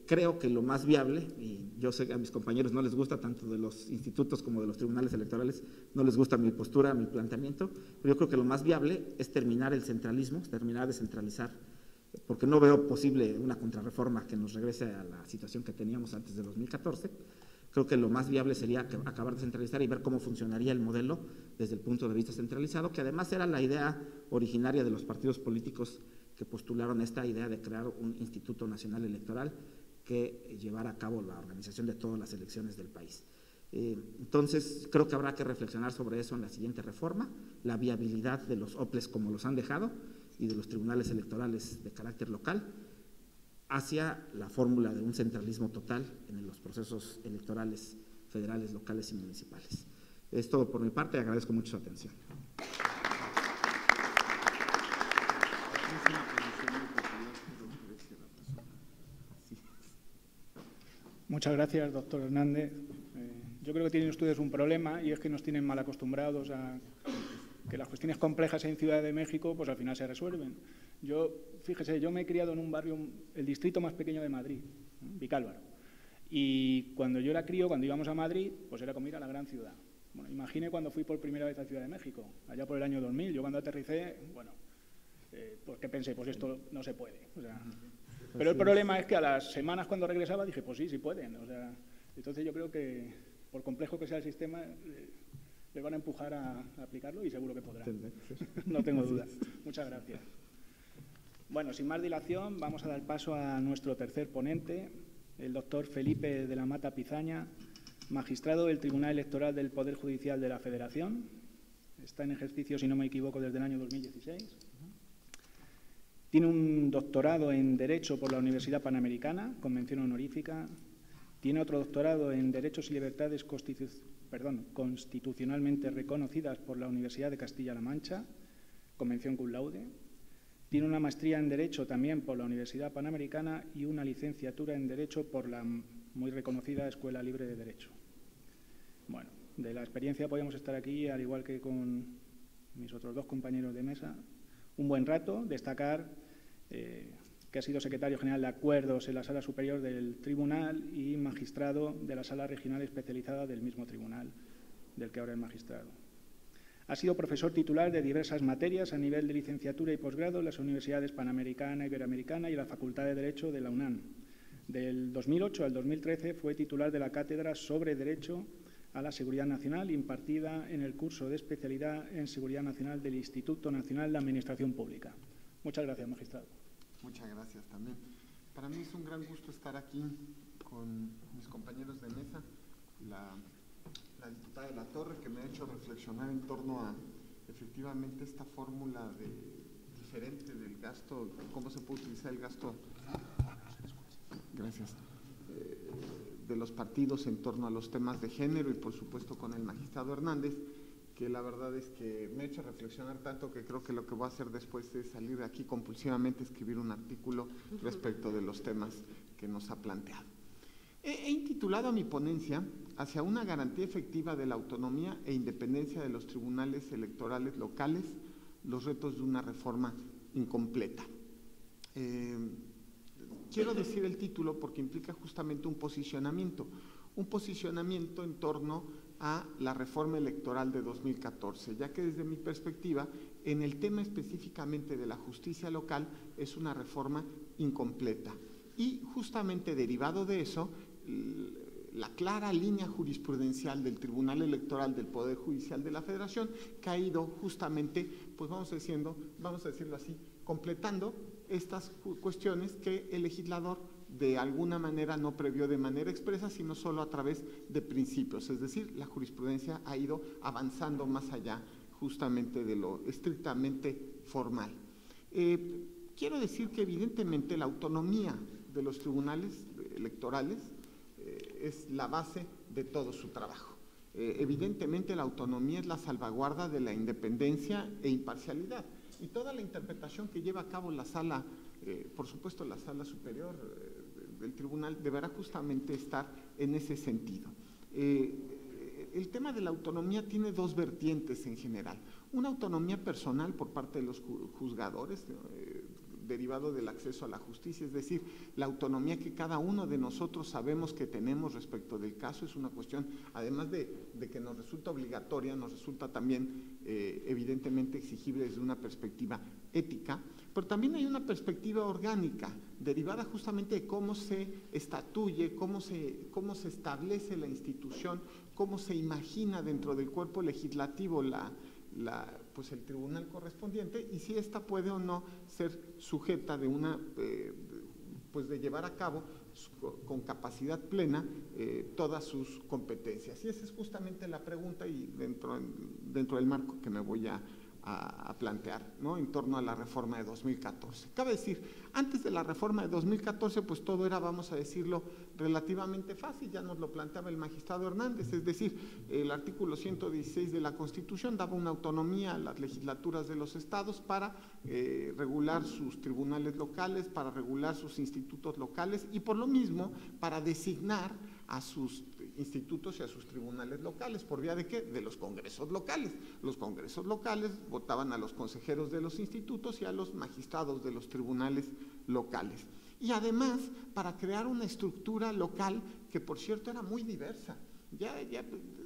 creo que lo más viable, y yo sé que a mis compañeros no les gusta tanto de los institutos como de los tribunales electorales, no les gusta mi postura, mi planteamiento, pero yo creo que lo más viable es terminar el centralismo, terminar de centralizar porque no veo posible una contrarreforma que nos regrese a la situación que teníamos antes de 2014. Creo que lo más viable sería acabar de centralizar y ver cómo funcionaría el modelo desde el punto de vista centralizado, que además era la idea originaria de los partidos políticos que postularon esta idea de crear un Instituto Nacional Electoral que llevara a cabo la organización de todas las elecciones del país. Entonces, creo que habrá que reflexionar sobre eso en la siguiente reforma, la viabilidad de los OPLES como los han dejado y de los tribunales electorales de carácter local, hacia la fórmula de un centralismo total en los procesos electorales federales, locales y municipales. Es todo por mi parte, agradezco mucho su atención. Muchas gracias, doctor Hernández. Yo creo que tienen ustedes un problema y es que nos tienen mal acostumbrados a que las cuestiones complejas en Ciudad de México pues al final se resuelven. Fíjese, yo me he criado en un barrio, el distrito más pequeño de Madrid, Vicálvaro, y cuando yo era crío, cuando íbamos a Madrid, pues era como ir a la gran ciudad. Bueno, imagine cuando fui por primera vez a Ciudad de México, allá por el año 2000, yo cuando aterricé, bueno, pues que pensé, pues esto no se puede. O sea, pero el problema es que a las semanas cuando regresaba dije, pues sí pueden. O sea, entonces yo creo que, por complejo que sea el sistema, le van a empujar a aplicarlo y seguro que podrán. No tengo duda. Muchas gracias. Bueno, sin más dilación, vamos a dar paso a nuestro tercer ponente, el doctor Felipe de la Mata Pizaña, magistrado del Tribunal Electoral del Poder Judicial de la Federación. Está en ejercicio, si no me equivoco, desde el año 2016. Tiene un doctorado en Derecho por la Universidad Panamericana, con mención honorífica. Tiene otro doctorado en Derechos y Libertades constitucionalmente reconocidas por la Universidad de Castilla-La Mancha, con mención cum laude. Tiene una maestría en Derecho también por la Universidad Panamericana y una licenciatura en Derecho por la muy reconocida Escuela Libre de Derecho. Bueno, de la experiencia podemos estar aquí, al igual que con mis otros dos compañeros de mesa, un buen rato. Destacar que ha sido secretario general de Acuerdos en la Sala Superior del Tribunal y magistrado de la Sala Regional Especializada del mismo tribunal, del que ahora es magistrado. Ha sido profesor titular de diversas materias a nivel de licenciatura y posgrado en las universidades Panamericana, Iberoamericana y la Facultad de Derecho de la UNAM. Del 2008 al 2013 fue titular de la Cátedra sobre Derecho a la Seguridad Nacional, impartida en el curso de especialidad en Seguridad Nacional del Instituto Nacional de Administración Pública. Muchas gracias, magistrado. Muchas gracias también. Para mí es un gran gusto estar aquí con mis compañeros de mesa, la diputada de la Torre, que me ha hecho reflexionar en torno a efectivamente esta fórmula diferente del gasto, cómo se puede utilizar el gasto, gracias, de los partidos en torno a los temas de género, y por supuesto con el magistrado Hernández, que la verdad es que me ha hecho reflexionar tanto que creo que lo que voy a hacer después es salir de aquí compulsivamente, escribir un artículo respecto de los temas que nos ha planteado. He intitulado a mi ponencia Hacia una garantía efectiva de la autonomía e independencia de los tribunales electorales locales, los retos de una reforma incompleta. Quiero decir el título porque implica justamente un posicionamiento en torno a la reforma electoral de 2014, ya que desde mi perspectiva, en el tema específicamente de la justicia local, es una reforma incompleta. Y justamente derivado de eso, la clara línea jurisprudencial del Tribunal Electoral del Poder Judicial de la Federación, que ha ido justamente, pues vamos a decirlo así, completando estas cuestiones que el legislador de alguna manera no previó de manera expresa, sino solo a través de principios. Es decir, la jurisprudencia ha ido avanzando más allá justamente de lo estrictamente formal. Quiero decir que evidentemente la autonomía de los tribunales electorales es la base de todo su trabajo. Evidentemente la autonomía es la salvaguarda de la independencia e imparcialidad, y toda la interpretación que lleva a cabo la sala, por supuesto la sala superior del tribunal, deberá justamente estar en ese sentido. El tema de la autonomía tiene dos vertientes en general: una autonomía personal por parte de los juzgadores, derivado del acceso a la justicia, es decir, la autonomía que cada uno de nosotros sabemos que tenemos respecto del caso. Es una cuestión, además de que nos resulta obligatoria, nos resulta también evidentemente exigible desde una perspectiva ética, pero también hay una perspectiva orgánica, derivada justamente de cómo se estatuye, cómo se establece la institución, cómo se imagina dentro del cuerpo legislativo pues el tribunal correspondiente, y si ésta puede o no ser sujeta de una, pues de llevar a cabo con capacidad plena todas sus competencias. Y esa es justamente la pregunta y dentro del marco que me voy a plantear, ¿no?, en torno a la reforma de 2014. Cabe decir, antes de la reforma de 2014, pues todo era, vamos a decirlo, relativamente fácil, ya nos lo planteaba el magistrado Hernández, es decir, el artículo 116 de la Constitución daba una autonomía a las legislaturas de los estados para regular sus tribunales locales, para regular sus institutos locales y por lo mismo para designar a sus institutos y a sus tribunales locales. ¿Por vía de qué? De los congresos locales. Los congresos locales votaban a los consejeros de los institutos y a los magistrados de los tribunales locales. Y además, para crear una estructura local que, por cierto, era muy diversa. Ya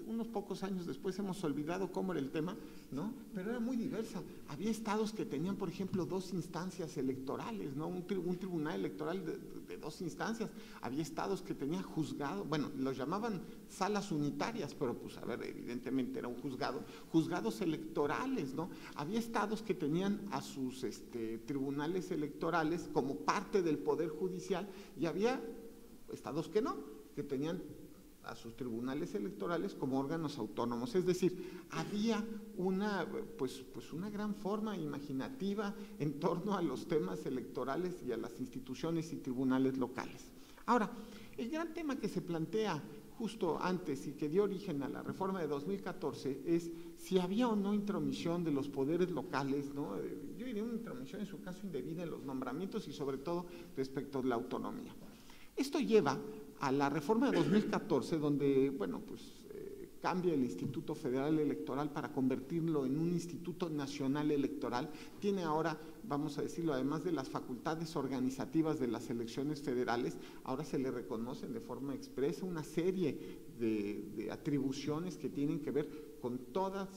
unos pocos años después hemos olvidado cómo era el tema, ¿no? Pero era muy diversa. Había estados que tenían, por ejemplo, 2 instancias electorales, ¿no? Un tribunal electoral de 2 instancias. Había estados que tenían juzgado, bueno, los llamaban salas unitarias, pero pues a ver, evidentemente era un juzgado, juzgados electorales, ¿no? Había estados que tenían a sus tribunales electorales como parte del Poder Judicial y había estados que no, que tenían a sus tribunales electorales como órganos autónomos. Es decir, había una gran forma imaginativa en torno a los temas electorales y a las instituciones y tribunales locales. Ahora, el gran tema que se plantea justo antes y que dio origen a la reforma de 2014 es si había o no intromisión de los poderes locales, ¿no? Yo diría una intromisión en su caso indebida en los nombramientos y sobre todo respecto de la autonomía. Esto lleva a la reforma de 2014, donde, bueno, pues cambia el Instituto Federal Electoral para convertirlo en un Instituto Nacional Electoral. Tiene ahora, vamos a decirlo, además de las facultades organizativas de las elecciones federales, ahora se le reconocen de forma expresa una serie de atribuciones que tienen que ver con todas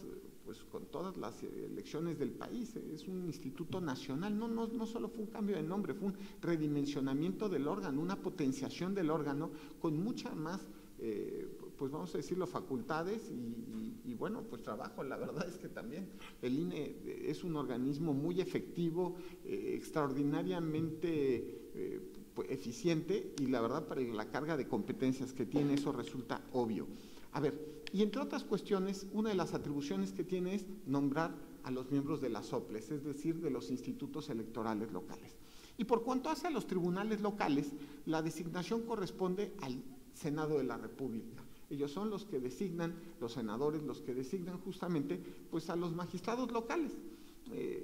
las elecciones del país. Es un instituto nacional, no solo fue un cambio de nombre, fue un redimensionamiento del órgano, una potenciación del órgano con mucha más, pues vamos a decirlo, facultades y bueno, pues trabajo. La verdad es que también el INE es un organismo muy efectivo, extraordinariamente eficiente y la verdad para la carga de competencias que tiene eso resulta obvio. A ver, y entre otras cuestiones, una de las atribuciones que tiene es nombrar a los miembros de las OPLES, es decir, de los institutos electorales locales. Y por cuanto hace a los tribunales locales, la designación corresponde al Senado de la República. Ellos son los que designan, los senadores, los que designan justamente pues a los magistrados locales.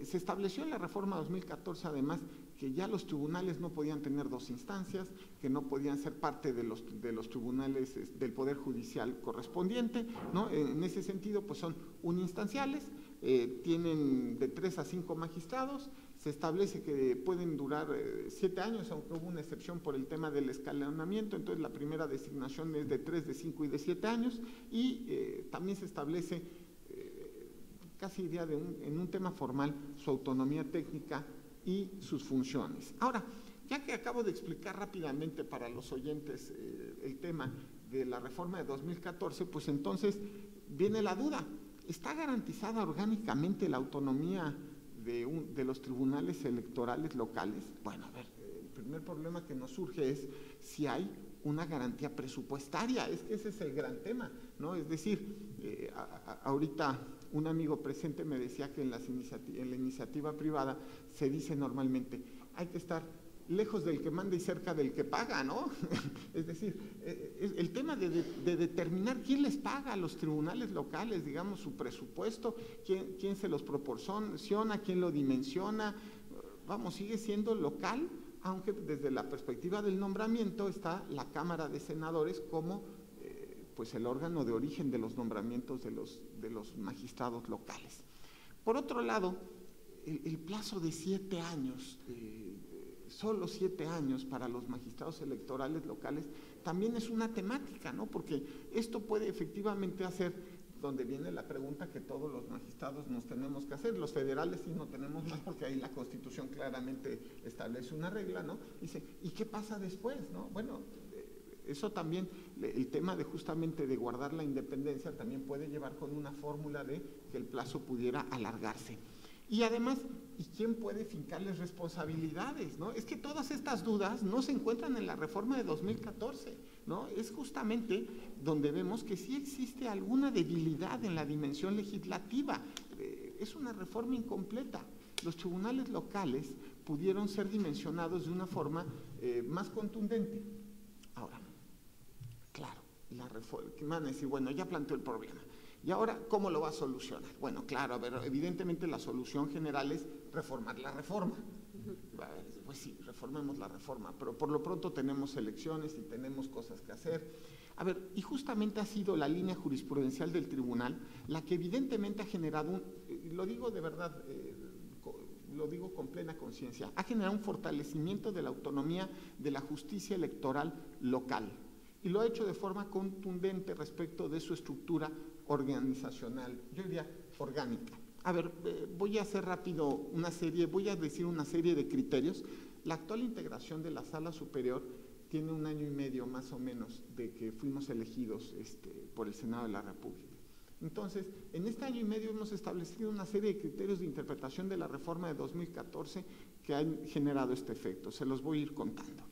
Se estableció en la reforma 2014 además que ya los tribunales no podían tener 2 instancias, que no podían ser parte de los tribunales del Poder Judicial correspondiente, ¿no? En ese sentido pues son uninstanciales, tienen de 3 a 5 magistrados, se establece que pueden durar 7 años, aunque hubo una excepción por el tema del escalonamiento, entonces la primera designación es de 3, de 5 y de 7 años, y también se establece casi diría en un tema formal su autonomía técnica y sus funciones. Ahora, ya que acabo de explicar rápidamente para los oyentes el tema de la reforma de 2014, pues entonces viene la duda, ¿está garantizada orgánicamente la autonomía de los tribunales electorales locales? Bueno, a ver, el primer problema que nos surge es si hay una garantía presupuestaria, es que ese es el gran tema, ¿no? Es decir, ahorita un amigo presente me decía que en la iniciativa privada se dice normalmente, hay que estar lejos del que manda y cerca del que paga, ¿no? Es decir, el tema de determinar quién les paga a los tribunales locales, digamos, su presupuesto, quién se los proporciona, quién lo dimensiona, vamos, sigue siendo local, aunque desde la perspectiva del nombramiento está la Cámara de Senadores como pues el órgano de origen de los nombramientos de los magistrados locales. Por otro lado, el plazo de 7 años, solo 7 años para los magistrados electorales locales, también es una temática, ¿no? Porque esto puede efectivamente hacer donde viene la pregunta que todos los magistrados nos tenemos que hacer. Los federales sí no tenemos más porque ahí la Constitución claramente establece una regla, ¿no? Dice, ¿y qué pasa después, no? Bueno, eso también, el tema de justamente de guardar la independencia también puede llevar con una fórmula de que el plazo pudiera alargarse. Y además, ¿y quién puede fincarles responsabilidades, no? Es que todas estas dudas no se encuentran en la reforma de 2014, ¿no? Es justamente donde vemos que sí existe alguna debilidad en la dimensión legislativa. Es una reforma incompleta. Los tribunales locales pudieron ser dimensionados de una forma más contundente. Ahora, claro, la reforma, que van a decir, bueno, ya planteó el problema. ¿Y ahora cómo lo va a solucionar? Bueno, claro, a ver, evidentemente la solución general es reformar la reforma. Pues sí, reformemos la reforma, pero por lo pronto tenemos elecciones y tenemos cosas que hacer. A ver, y justamente ha sido la línea jurisprudencial del tribunal la que evidentemente ha generado lo digo de verdad, lo digo con plena conciencia, ha generado un fortalecimiento de la autonomía de la justicia electoral local. Y lo ha hecho de forma contundente respecto de su estructura organizacional, yo diría orgánica. A ver, voy a hacer rápido voy a decir una serie de criterios. La actual integración de la Sala Superior tiene 1 año y medio más o menos de que fuimos elegidos por el Senado de la República. Entonces, en este año y medio hemos establecido una serie de criterios de interpretación de la reforma de 2014 que han generado este efecto. Se los voy a ir contando.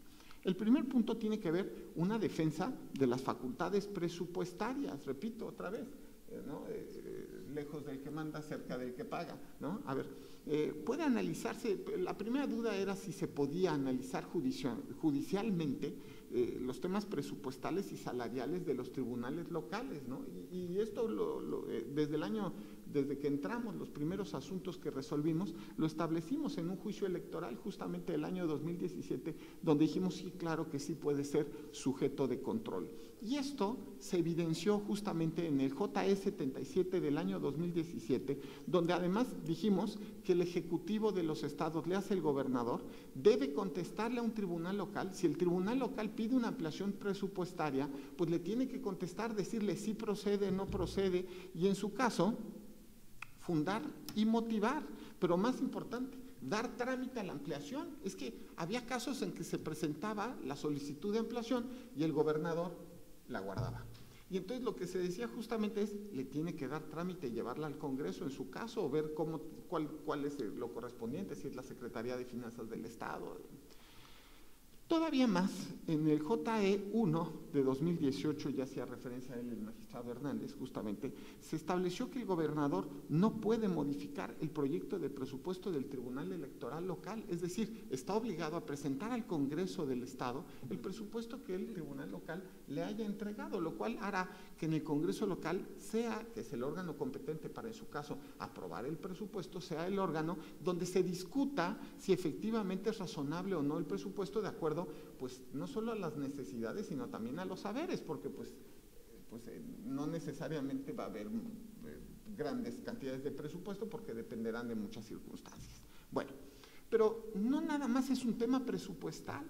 El primer punto tiene que ver una defensa de las facultades presupuestarias, repito otra vez, ¿no? Lejos del que manda, cerca del que paga, ¿no? A ver, puede analizarse, la primera duda era si se podía analizar judicialmente los temas presupuestales y salariales de los tribunales locales, ¿no? Y esto desde que entramos, los primeros asuntos que resolvimos, lo establecimos en un juicio electoral justamente del año 2017, donde dijimos, sí, claro que sí puede ser sujeto de control. Y esto se evidenció justamente en el JE 77 del año 2017, donde además dijimos que el Ejecutivo de los estados, le hace el gobernador, debe contestarle a un tribunal local. Si el tribunal local pide una ampliación presupuestaria, pues le tiene que contestar, decirle si procede, no procede, y en su caso, fundar y motivar, pero más importante, dar trámite a la ampliación. Es que había casos en que se presentaba la solicitud de ampliación y el gobernador la guardaba. Y entonces lo que se decía justamente es, le tiene que dar trámite y llevarla al Congreso en su caso, o ver cuál es lo correspondiente, si es la Secretaría de Finanzas del Estado. Todavía más, en el JE 1 de 2018, ya hacía referencia a él el magistrado Hernández, justamente, se estableció que el gobernador no puede modificar el proyecto de presupuesto del Tribunal Electoral local, es decir, está obligado a presentar al Congreso del Estado el presupuesto que el Tribunal local le haya entregado, lo cual hará que en el Congreso local que es el órgano competente para, en su caso, aprobar el presupuesto, sea el órgano donde se discuta si efectivamente es razonable o no el presupuesto de acuerdo, pues no solo a las necesidades, sino también a los saberes, porque pues no necesariamente va a haber grandes cantidades de presupuesto porque dependerán de muchas circunstancias. Bueno, pero no nada más es un tema presupuestal.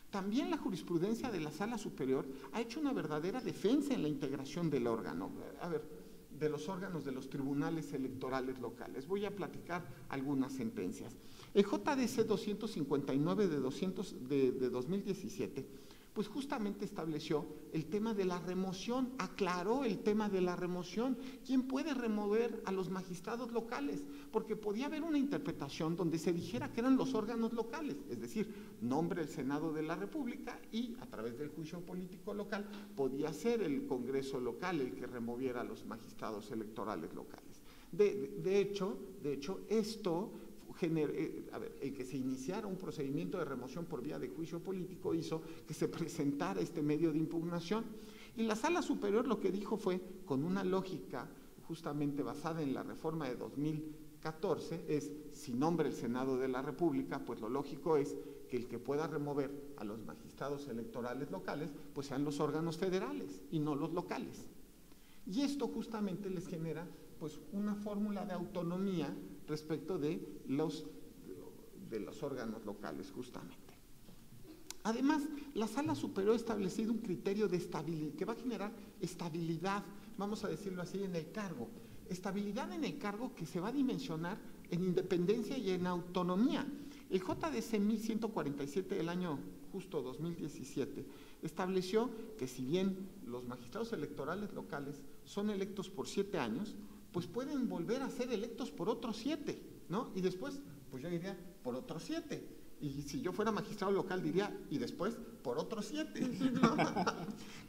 También la jurisprudencia de la Sala Superior ha hecho una verdadera defensa en la integración del órgano. A ver, de los órganos de los tribunales electorales locales. Voy a platicar algunas sentencias. El JDC 259 de 2017, pues justamente estableció el tema de la remoción, aclaró el tema de la remoción. ¿Quién puede remover a los magistrados locales? Porque podía haber una interpretación donde se dijera que eran los órganos locales, es decir, nombre el Senado de la República y a través del juicio político local podía ser el Congreso local el que removiera a los magistrados electorales locales. De hecho, esto el que se iniciara un procedimiento de remoción por vía de juicio político hizo que se presentara este medio de impugnación. Y la Sala Superior lo que dijo fue, con una lógica justamente basada en la reforma de 2014, es, si nombra el Senado de la República, pues lo lógico es que el que pueda remover a los magistrados electorales locales, pues sean los órganos federales y no los locales. Y esto justamente les genera pues una fórmula de autonomía respecto de los órganos locales justamente. Además, la Sala Superior ha establecido un criterio de estabilidad que va a generar estabilidad vamos a decirlo así, en el cargo. Estabilidad en el cargo que se va a dimensionar en independencia y en autonomía. El JDC 1147 del año justo 2017 estableció que si bien los magistrados electorales locales son electos por 7 años, pues pueden volver a ser electos por otros 7, ¿no? Y después, pues yo diría, por otros 7. Y si yo fuera magistrado local diría, y después por otros 7. ¿No?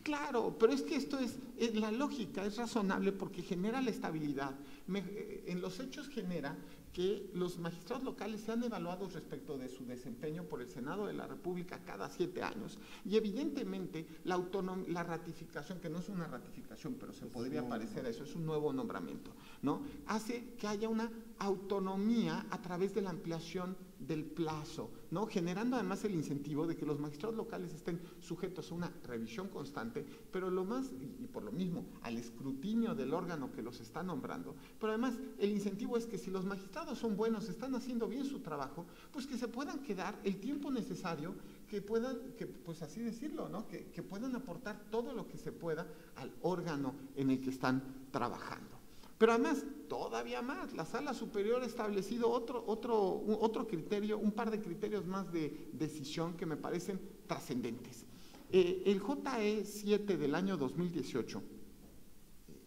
Claro, pero es que esto es la lógica, es razonable porque genera la estabilidad. En los hechos genera que los magistrados locales sean evaluados respecto de su desempeño por el Senado de la República cada 7 años. Y evidentemente la ratificación, que no es una ratificación, pero se podría parecer a eso, es un nuevo nombramiento, ¿no? Hace que haya una autonomía a través de la ampliación del plazo, ¿no? Generando además el incentivo de que los magistrados locales estén sujetos a una revisión constante, pero lo más, y por lo mismo, al escrutinio del órgano que los está nombrando, pero además el incentivo es que si los magistrados son buenos, están haciendo bien su trabajo, pues que se puedan quedar el tiempo necesario, que puedan, pues así decirlo, ¿no? Que puedan aportar todo lo que se pueda al órgano en el que están trabajando. Pero además, todavía más, la Sala Superior ha establecido otro criterio, un par de criterios más de decisión que me parecen trascendentes. El JE 7 del año 2018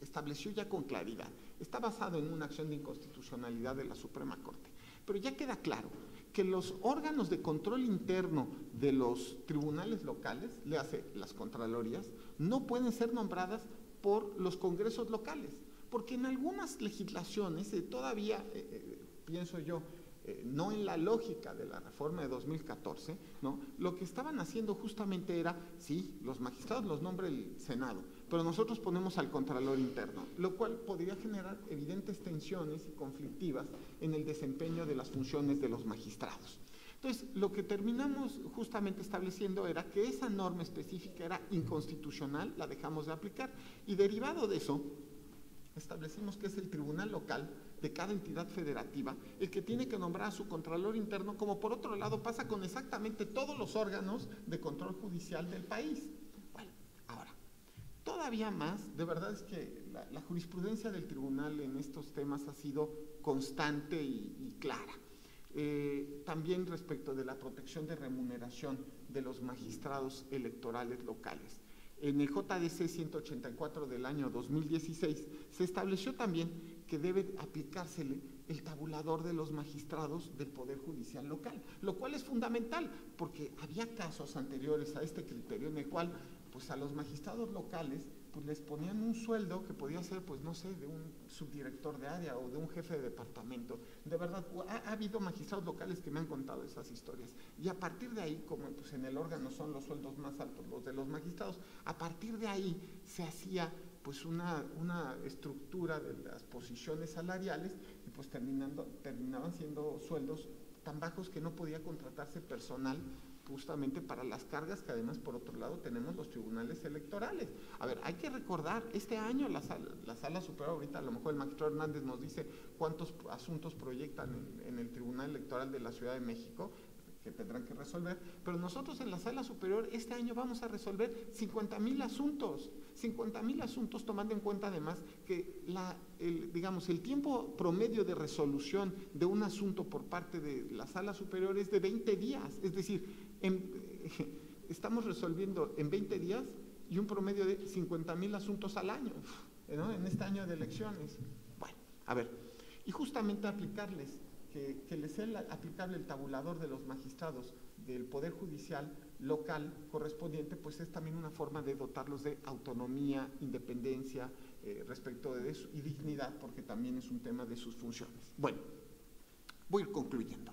estableció ya con claridad, está basado en una acción de inconstitucionalidad de la Suprema Corte, pero ya queda claro que los órganos de control interno de los tribunales locales, le hace las contralorías, no pueden ser nombradas por los congresos locales. Porque en algunas legislaciones todavía, pienso yo, no en la lógica de la reforma de 2014, ¿no? Lo que estaban haciendo justamente era, sí, los magistrados los nombra el Senado, pero nosotros ponemos al Contralor Interno, lo cual podría generar evidentes tensiones y conflictivas en el desempeño de las funciones de los magistrados. Entonces, lo que terminamos justamente estableciendo era que esa norma específica era inconstitucional, la dejamos de aplicar, y derivado de eso, establecimos que es el tribunal local de cada entidad federativa el que tiene que nombrar a su contralor interno, como por otro lado pasa con exactamente todos los órganos de control judicial del país. Bueno, ahora, todavía más, de verdad es que la jurisprudencia del tribunal en estos temas ha sido constante y clara. También respecto de la protección de remuneración de los magistrados electorales locales. En el JDC 184 del año 2016 se estableció también que debe aplicársele el tabulador de los magistrados del Poder Judicial local, lo cual es fundamental porque había casos anteriores a este criterio en el cual pues a los magistrados locales pues les ponían un sueldo que podía ser, pues no sé, de un subdirector de área o de un jefe de departamento. De verdad, ha habido magistrados locales que me han contado esas historias. Y a partir de ahí, como pues en el órgano son los sueldos más altos, los de los magistrados, a partir de ahí se hacía pues una estructura de las posiciones salariales y pues terminaban siendo sueldos tan bajos que no podía contratarse personal justamente para las cargas que además por otro lado tenemos los tribunales electorales. A ver, hay que recordar, este año la sala superior, ahorita a lo mejor el magistrado Hernández nos dice cuántos asuntos proyectan en el Tribunal Electoral de la Ciudad de México, que tendrán que resolver, pero nosotros en la sala superior este año vamos a resolver 50,000 asuntos, 50,000 asuntos, tomando en cuenta además que el tiempo promedio de resolución de un asunto por parte de la sala superior es de 20 días, es decir, estamos resolviendo en 20 días y un promedio de 50,000 asuntos al año, ¿no? En este año de elecciones. Bueno, a ver, y justamente aplicarles que les sea aplicable el tabulador de los magistrados del Poder Judicial local correspondiente, pues es también una forma de dotarlos de autonomía, independencia, respecto de eso, y dignidad, porque también es un tema de sus funciones. Bueno, voy a ir concluyendo.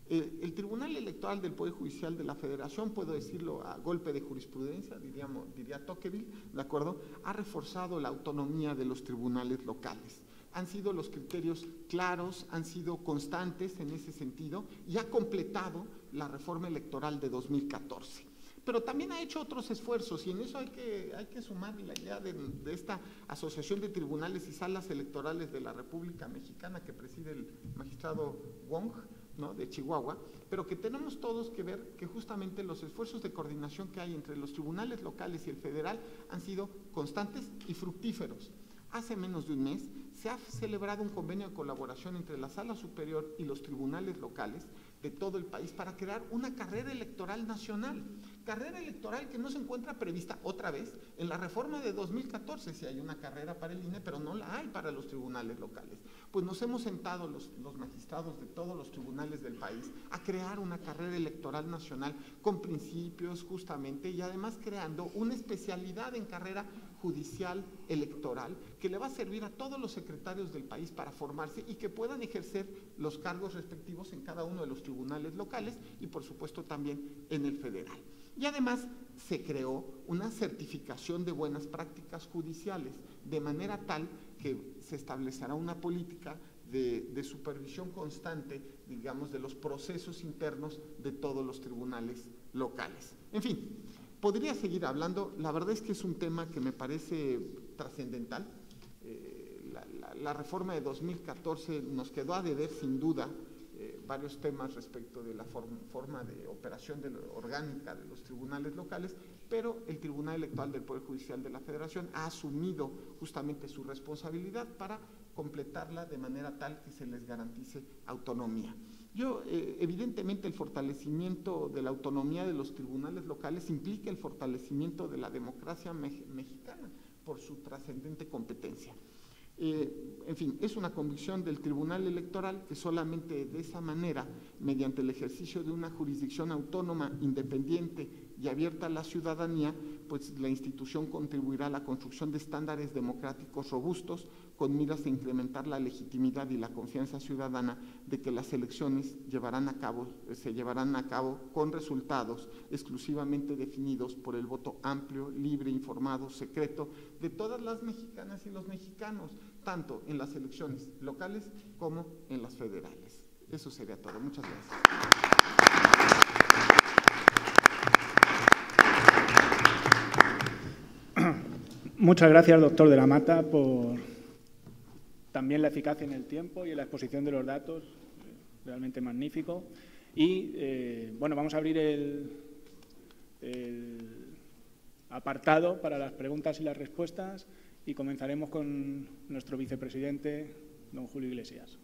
El Tribunal Electoral del Poder Judicial de la Federación, puedo decirlo a golpe de jurisprudencia, diría Tocqueville, ¿de acuerdo?, ha reforzado la autonomía de los tribunales locales. Han sido los criterios claros, han sido constantes en ese sentido y ha completado la reforma electoral de 2014. Pero también ha hecho otros esfuerzos y en eso hay que sumar la idea de esta Asociación de Tribunales y Salas Electorales de la República Mexicana que preside el magistrado Wong, ¿no?, de Chihuahua, pero que tenemos todos que ver que justamente los esfuerzos de coordinación que hay entre los tribunales locales y el federal han sido constantes y fructíferos. Hace menos de un mes se ha celebrado un convenio de colaboración entre la Sala Superior y los tribunales locales de todo el país para crear una carrera electoral nacional. Carrera electoral que no se encuentra prevista otra vez en la reforma de 2014, si hay una carrera para el INE, pero no la hay para los tribunales locales. Pues nos hemos sentado los magistrados de todos los tribunales del país a crear una carrera electoral nacional con principios justamente y además creando una especialidad en carrera judicial electoral que le va a servir a todos los secretarios del país para formarse y que puedan ejercer los cargos respectivos en cada uno de los tribunales locales y por supuesto también en el federal. Y además se creó una certificación de buenas prácticas judiciales, de manera tal que se establecerá una política de supervisión constante, digamos, de los procesos internos de todos los tribunales locales. En fin, podría seguir hablando, la verdad es que es un tema que me parece trascendental. La reforma de 2014 nos quedó a deber sin duda varios temas respecto de la forma de operación orgánica de los tribunales locales, pero el Tribunal Electoral del Poder Judicial de la Federación ha asumido justamente su responsabilidad para completarla de manera tal que se les garantice autonomía. Evidentemente el fortalecimiento de la autonomía de los tribunales locales implica el fortalecimiento de la democracia mexicana por su trascendente competencia. En fin, es una convicción del Tribunal Electoral que solamente de esa manera, mediante el ejercicio de una jurisdicción autónoma, independiente y abierta a la ciudadanía, pues la institución contribuirá a la construcción de estándares democráticos robustos con miras a incrementar la legitimidad y la confianza ciudadana de que las elecciones se llevarán a cabo con resultados exclusivamente definidos por el voto amplio, libre, informado, secreto de todas las mexicanas y los mexicanos, tanto en las elecciones locales como en las federales. Eso sería todo. Muchas gracias. Muchas gracias, doctor de la Mata, por también la eficacia en el tiempo y en la exposición de los datos, realmente magnífico. Y, bueno, vamos a abrir el apartado para las preguntas y las respuestas y comenzaremos con nuestro vicepresidente, don Julio Iglesias.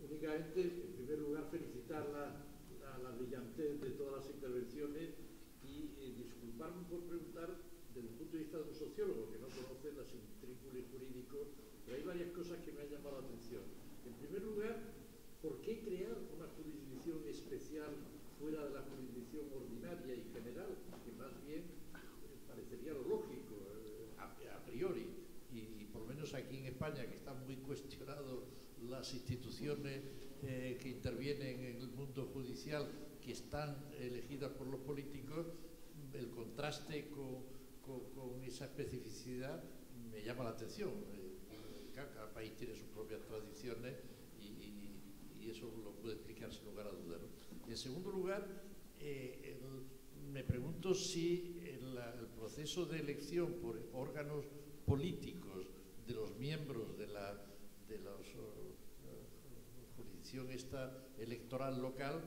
Únicamente, en primer lugar, felicitar la brillantez de todas las intervenciones y disculparme por preguntar desde el punto de vista de un sociólogo que no conoce las intrículas jurídicos, pero hay varias cosas que me han llamado la atención. En primer lugar, ¿por qué crear una jurisdicción especial fuera de la jurisdicción ordinaria y general? Que más bien parecería lo lógico, a priori, y por lo menos aquí en España, que están muy cuestionadas las instituciones que intervienen en el mundo judicial, que están elegidas por los políticos, el contraste con esa especificidad me llama la atención. Cada país tiene sus propias tradiciones y eso lo puede explicar sin lugar a dudas. En segundo lugar, me pregunto si el proceso de elección por órganos políticos de los miembros de la jurisdicción electoral local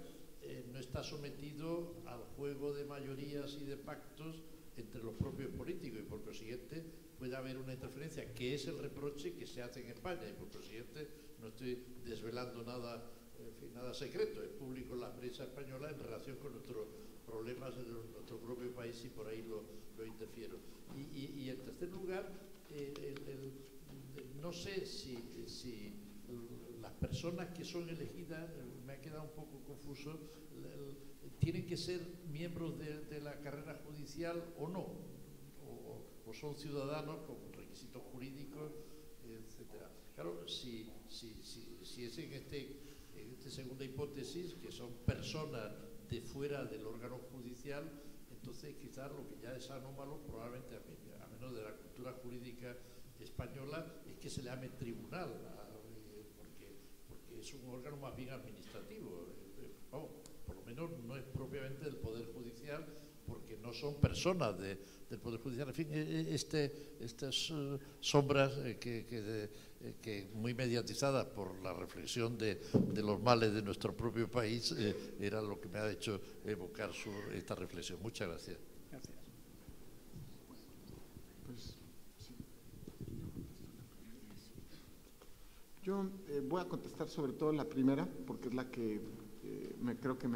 no está sometido al juego de mayorías y de pactos entre los propios políticos y por consiguiente puede haber una interferencia, que es el reproche que se hace en España y por consiguiente no estoy desvelando nada, nada secreto, es público en la prensa española en relación con nuestros problemas en nuestro propio país y por ahí lo interfiero. Y en tercer lugar, no sé si las personas que son elegidas, me ha quedado un poco confuso, tienen que ser miembros de la carrera judicial o no, o son ciudadanos con requisitos jurídicos, etcétera. Claro, si es en esta segunda hipótesis, que son personas de fuera del órgano judicial, entonces quizás lo que ya es anómalo, probablemente a menos de la cultura jurídica española, es que se le llame tribunal, porque es un órgano más bien administrativo. Vamos, por lo menos no es propiamente del Poder Judicial, porque no son personas del Poder Judicial. En fin, estas sombras que muy mediatizadas por la reflexión de los males de nuestro propio país, era lo que me ha hecho evocar esta reflexión. Muchas gracias. Gracias. Pues, sí. Yo voy a contestar sobre todo la primera, porque es la que creo que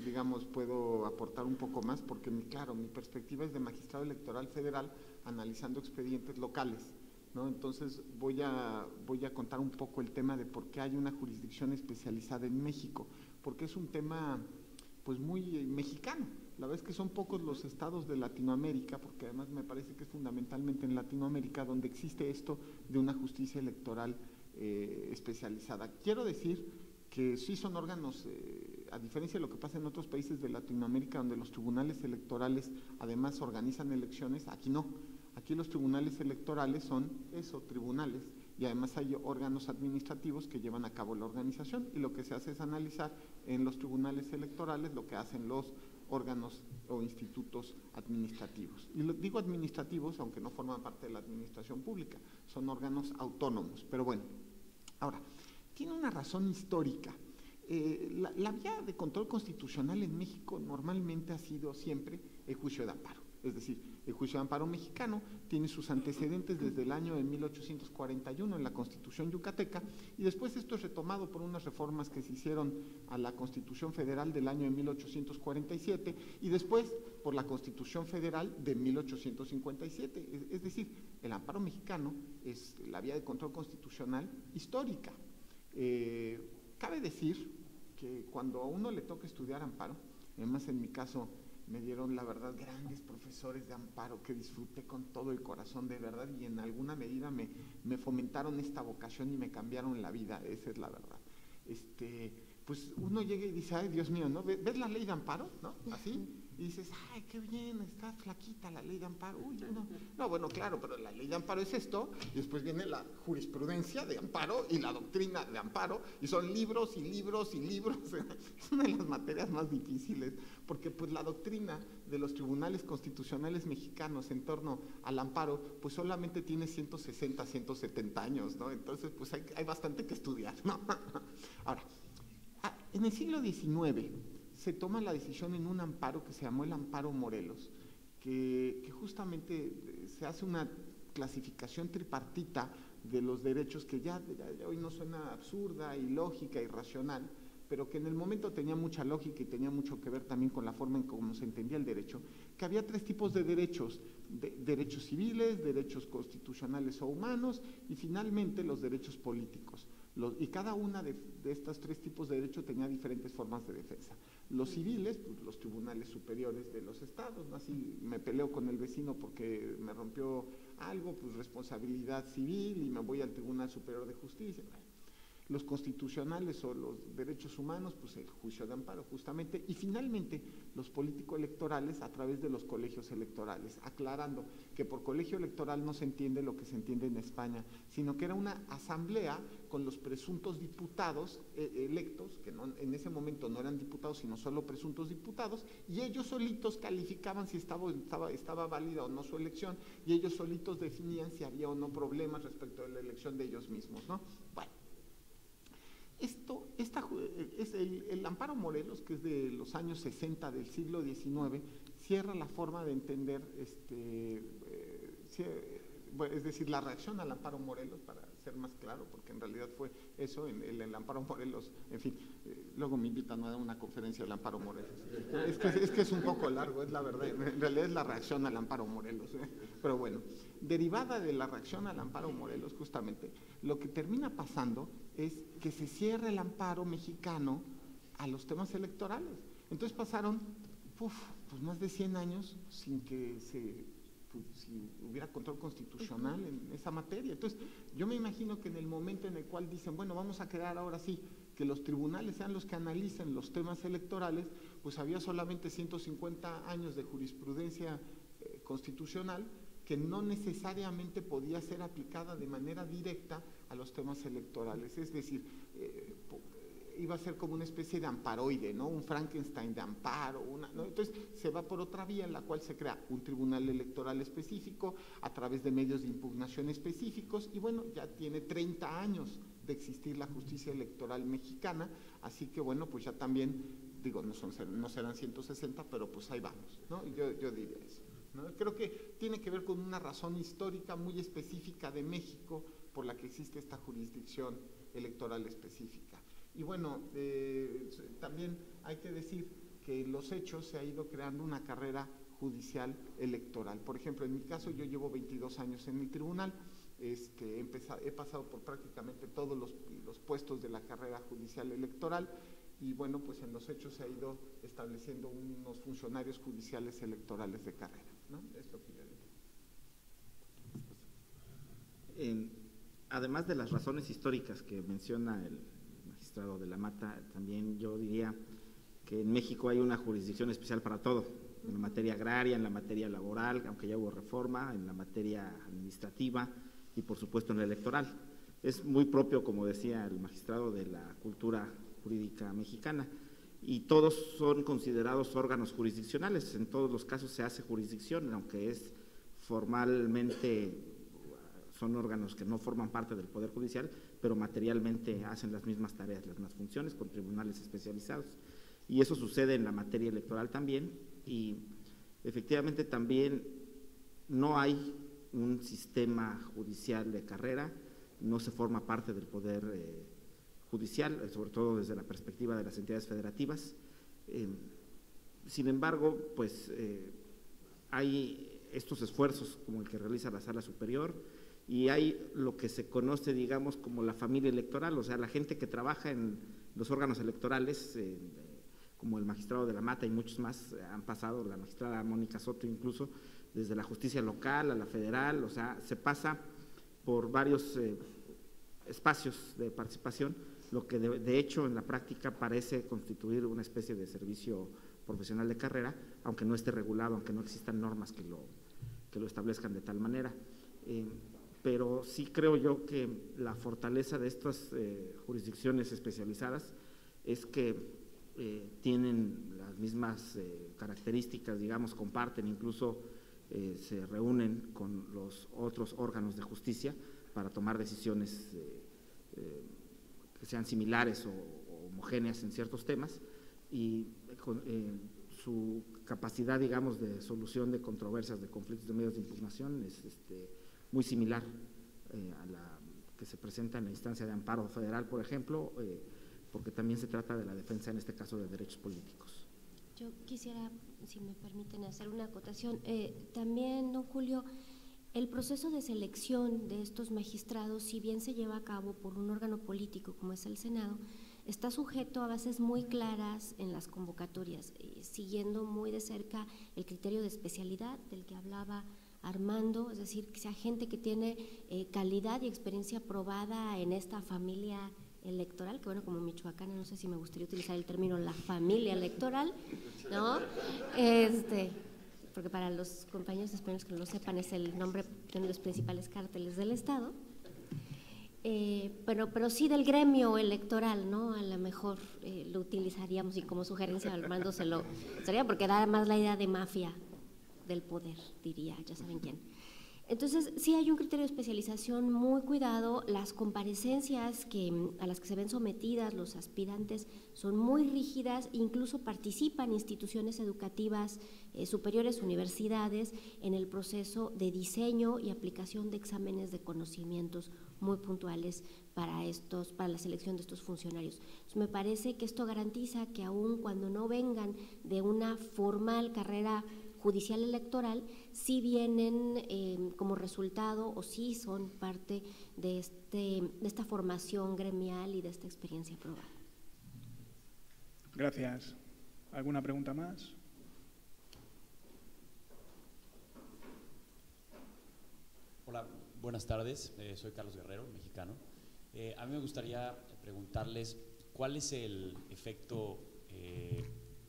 digamos, puedo aportar un poco más, porque claro, mi perspectiva es de magistrado electoral federal analizando expedientes locales, ¿no? Entonces voy a contar un poco el tema de por qué hay una jurisdicción especializada en México, porque es un tema pues muy mexicano. La verdad es que son pocos los estados de Latinoamérica, porque además me parece que es fundamentalmente en Latinoamérica donde existe esto de una justicia electoral especializada. Quiero decir que sí son órganos, a diferencia de lo que pasa en otros países de Latinoamérica, donde los tribunales electorales además organizan elecciones, aquí no. Aquí los tribunales electorales son eso, tribunales, y además hay órganos administrativos que llevan a cabo la organización, y lo que se hace es analizar en los tribunales electorales lo que hacen los órganos o institutos administrativos. Y digo administrativos, aunque no forman parte de la administración pública, son órganos autónomos. Pero bueno, ahora, tiene una razón histórica. La vía de control constitucional en México normalmente ha sido siempre el juicio de amparo. Es decir, el juicio de amparo mexicano tiene sus antecedentes desde el año de 1841 en la Constitución yucateca, y después esto es retomado por unas reformas que se hicieron a la Constitución Federal del año de 1847 y después por la Constitución Federal de 1857. Es decir, el amparo mexicano es la vía de control constitucional histórica. Cabe decir que cuando a uno le toca estudiar amparo, además en mi caso me dieron, la verdad, grandes profesores de amparo que disfruté con todo el corazón, de verdad, y en alguna medida me fomentaron esta vocación y me cambiaron la vida, esa es la verdad. Pues uno llega y dice, ay, Dios mío, ¿no? ¿Ves la ley de amparo? ¿No? Así, y dices, ay, qué bien, está flaquita la ley de amparo. Uy, no, bueno, claro, pero la ley de amparo es esto, y después viene la jurisprudencia de amparo y la doctrina de amparo, y son libros y libros y libros. Es una de las materias más difíciles, porque pues la doctrina de los tribunales constitucionales mexicanos en torno al amparo, pues solamente tiene 160, 170 años, ¿no? Entonces, pues hay bastante que estudiar, ¿no? Ahora, en el siglo XIX se toma la decisión en un amparo que se llamó el Amparo Morelos, que justamente se hace una clasificación tripartita de los derechos que ya hoy no suena absurda, ilógica, irracional, pero que en el momento tenía mucha lógica y tenía mucho que ver también con la forma en cómo se entendía el derecho, que había tres tipos de derechos: derechos civiles, derechos constitucionales o humanos, y finalmente los derechos políticos. Y cada una de estos tres tipos de derechos tenía diferentes formas de defensa. Los civiles, pues los tribunales superiores de los estados, ¿no? Así me peleo con el vecino porque me rompió algo, pues responsabilidad civil y me voy al Tribunal Superior de Justicia. Los constitucionales o los derechos humanos, pues el juicio de amparo justamente, y finalmente los político-electorales a través de los colegios electorales, aclarando que por colegio electoral no se entiende lo que se entiende en España, sino que era una asamblea con los presuntos diputados electos, que no, en ese momento no eran diputados sino solo presuntos diputados, y ellos solitos calificaban si estaba válida o no su elección, y ellos solitos definían si había o no problemas respecto de la elección de ellos mismos, ¿no? Bueno, el Amparo Morelos, que es de los años 60 del siglo XIX, cierra la forma de entender, es decir, la reacción al Amparo Morelos, para ser más claro, porque en realidad fue eso, el Amparo Morelos, en fin, luego me invitan a dar una conferencia del Amparo Morelos. Es que es un poco largo, es la verdad, en realidad es la reacción al Amparo Morelos, pero bueno, derivada de la reacción al Amparo Morelos, justamente, lo que termina pasando es que se cierra el amparo mexicano a los temas electorales. Entonces pasaron pues más de 100 años sin que si hubiera control constitucional en esa materia. Entonces yo me imagino que en el momento en el cual dicen, bueno, vamos a crear ahora sí que los tribunales sean los que analicen los temas electorales, pues había solamente 150 años de jurisprudencia constitucional que no necesariamente podía ser aplicada de manera directa a los temas electorales. Es decir, iba a ser como una especie de amparoide, ¿no? Un Frankenstein de amparo, ¿no? Entonces se va por otra vía en la cual se crea un tribunal electoral específico a través de medios de impugnación específicos, y bueno, ya tiene 30 años de existir la justicia electoral mexicana, así que bueno, pues ya también, digo, no serán 160, pero pues ahí vamos, ¿no? Yo diría eso, ¿no? Creo que tiene que ver con una razón histórica muy específica de México, por la que existe esta jurisdicción electoral específica. Y bueno, también hay que decir que en los hechos se ha ido creando una carrera judicial electoral. Por ejemplo, en mi caso yo llevo 22 años en el tribunal, he pasado por prácticamente todos los puestos de la carrera judicial electoral y bueno, pues en los hechos se ha ido estableciendo unos funcionarios judiciales electorales de carrera, ¿no? Es lo que yo digo. Además de las razones históricas que menciona el magistrado de la Mata, también yo diría que en México hay una jurisdicción especial para todo, en la materia agraria, en la materia laboral, aunque ya hubo reforma, en la materia administrativa y por supuesto en la electoral. Es muy propio, como decía el magistrado, de la cultura jurídica mexicana y todos son considerados órganos jurisdiccionales. En todos los casos se hace jurisdicción, aunque es formalmente, son órganos que no forman parte del Poder Judicial, pero materialmente hacen las mismas tareas, las mismas funciones, con tribunales especializados. Y eso sucede en la materia electoral también, y efectivamente también no hay un sistema judicial de carrera, no se forma parte del Poder Judicial, sobre todo desde la perspectiva de las entidades federativas. Sin embargo, pues hay estos esfuerzos como el que realiza la Sala Superior y hay lo que se conoce, digamos, como la familia electoral, o sea, la gente que trabaja en los órganos electorales, como el magistrado de la Mata y muchos más han pasado, la magistrada Mónica Soto incluso, desde la justicia local a la federal, o sea, se pasa por varios espacios de participación, lo que de hecho en la práctica parece constituir una especie de servicio profesional de carrera, aunque no esté regulado, aunque no existan normas que lo establezcan de tal manera. Pero sí creo yo que la fortaleza de estas jurisdicciones especializadas es que tienen las mismas características, digamos, comparten, incluso se reúnen con los otros órganos de justicia para tomar decisiones que sean similares o homogéneas en ciertos temas, y su capacidad, digamos, de solución de controversias, de conflictos, de medios de impugnación es muy similar a la que se presenta en la instancia de amparo federal, por ejemplo, porque también se trata de la defensa, en este caso, de derechos políticos. Yo quisiera, si me permiten, hacer una acotación. También, don Julio, el proceso de selección de estos magistrados, si bien se lleva a cabo por un órgano político como es el Senado, está sujeto a bases muy claras en las convocatorias, siguiendo muy de cerca el criterio de especialidad del que hablaba Armando, es decir, que sea gente que tiene calidad y experiencia probada en esta familia electoral, que bueno, como michoacana no sé si me gustaría utilizar el término la familia electoral, ¿no? Porque para los compañeros españoles que no lo sepan es el nombre de uno de los principales cárteles del Estado, pero sí del gremio electoral, ¿no? A lo mejor lo utilizaríamos y como sugerencia al mando se lo sería porque da más la idea de mafia del poder, diría, ya saben quién. Entonces, sí hay un criterio de especialización muy cuidado, las comparecencias a las que se ven sometidas los aspirantes son muy rígidas, incluso participan instituciones educativas superiores, universidades, en el proceso de diseño y aplicación de exámenes de conocimientos muy puntuales para la selección de estos funcionarios. Entonces, me parece que esto garantiza que aun cuando no vengan de una formal carrera judicial electoral, sí vienen como resultado o sí son parte de esta formación gremial y de esta experiencia probada. Gracias. ¿Alguna pregunta más? Hola, buenas tardes. Soy Carlos Guerrero, mexicano. A mí me gustaría preguntarles cuál es el efecto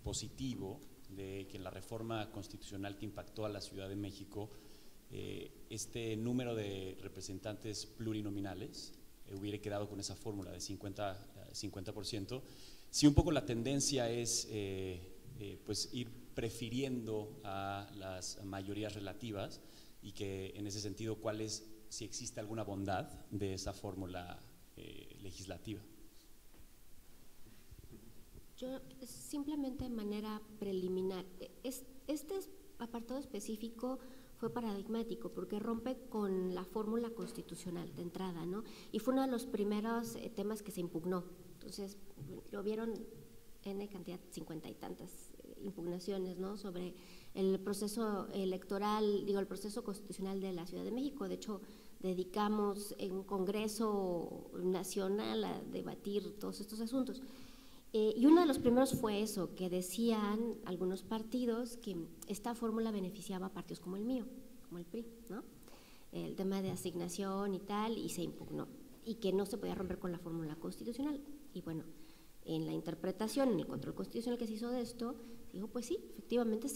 positivo de que en la reforma constitucional que impactó a la Ciudad de México, este número de representantes plurinominales hubiera quedado con esa fórmula de 50%, si un poco la tendencia es pues ir prefiriendo a las mayorías relativas y que en ese sentido, si existe alguna bondad de esa fórmula legislativa. Yo simplemente de manera preliminar, este apartado específico fue paradigmático porque rompe con la fórmula constitucional de entrada, ¿no? Y fue uno de los primeros temas que se impugnó. Entonces, lo vieron N cantidad, 50 y tantas impugnaciones, ¿no?, sobre el proceso electoral, digo, el proceso constitucional de la Ciudad de México. De hecho, dedicamos en un Congreso Nacional a debatir todos estos asuntos. Y uno de los primeros fue eso, que decían algunos partidos que esta fórmula beneficiaba a partidos como el mío, como el PRI, ¿no? El tema de asignación y tal, y se impugnó, y que no se podía romper con la fórmula constitucional. Y bueno, en la interpretación, en el control constitucional que se hizo de esto, dijo, pues sí, efectivamente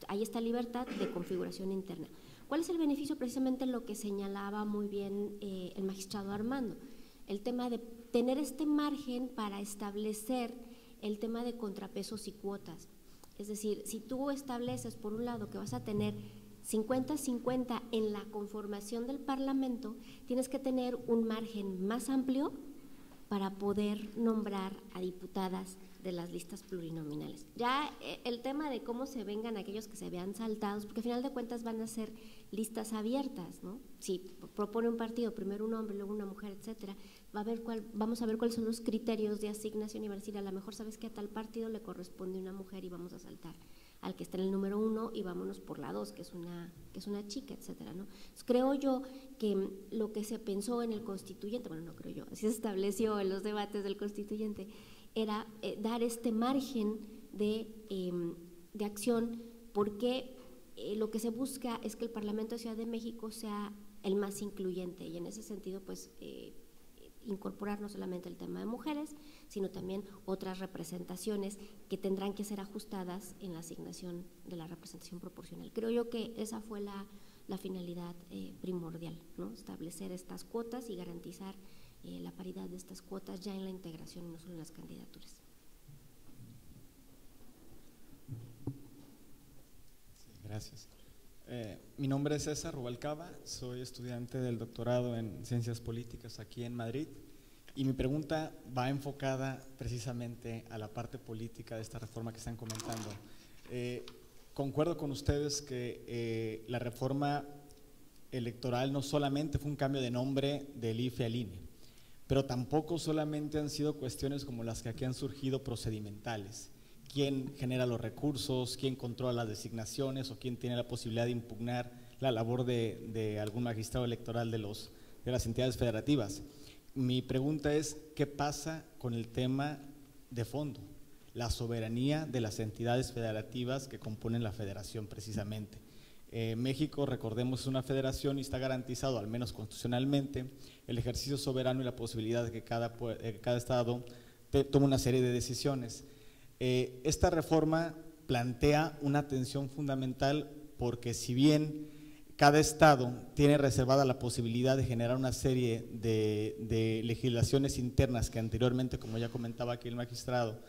hay esta libertad de configuración interna. ¿Cuál es el beneficio? Precisamente lo que señalaba muy bien el magistrado Armando, el tema de tener este margen para establecer el tema de contrapesos y cuotas. Es decir, si tú estableces por un lado que vas a tener 50-50 en la conformación del Parlamento, tienes que tener un margen más amplio para poder nombrar a diputadas de las listas plurinominales. Ya el tema de cómo se vengan aquellos que se vean saltados, porque al final de cuentas van a ser listas abiertas, ¿no? Si propone un partido, primero un hombre, luego una mujer, etcétera, vamos a ver cuáles son los criterios de asignación y van a decir, a lo mejor sabes que a tal partido le corresponde una mujer y vamos a saltar al que está en el número 1 y vámonos por la 2, que es una chica, etcétera, ¿no? Entonces, creo yo que lo que se pensó en el constituyente, bueno, no creo yo, así se estableció en los debates del constituyente, era dar este margen de acción, porque lo que se busca es que el Parlamento de Ciudad de México sea el más incluyente, y en ese sentido, pues, incorporar no solamente el tema de mujeres, sino también otras representaciones que tendrán que ser ajustadas en la asignación de la representación proporcional. Creo yo que esa fue la finalidad primordial, ¿no? Establecer estas cuotas y garantizar la paridad de estas cuotas ya en la integración y no solo en las candidaturas. Sí, gracias. Mi nombre es César Rubalcaba, soy estudiante del doctorado en Ciencias Políticas aquí en Madrid, y mi pregunta va enfocada precisamente a la parte política de esta reforma que están comentando. Concuerdo con ustedes que la reforma electoral no solamente fue un cambio de nombre del IFE al INE, pero tampoco solamente han sido cuestiones como las que aquí han surgido procedimentales. ¿Quién genera los recursos? ¿Quién controla las designaciones? ¿O quién tiene la posibilidad de impugnar la labor de algún magistrado electoral de las entidades federativas? Mi pregunta es, ¿qué pasa con el tema de fondo? La soberanía de las entidades federativas que componen la federación precisamente. México, recordemos, es una federación y está garantizado, al menos constitucionalmente, el ejercicio soberano y la posibilidad de que cada estado tome una serie de decisiones. Esta reforma plantea una tensión fundamental, porque si bien cada estado tiene reservada la posibilidad de generar una serie de legislaciones internas que anteriormente, como ya comentaba aquí el magistrado,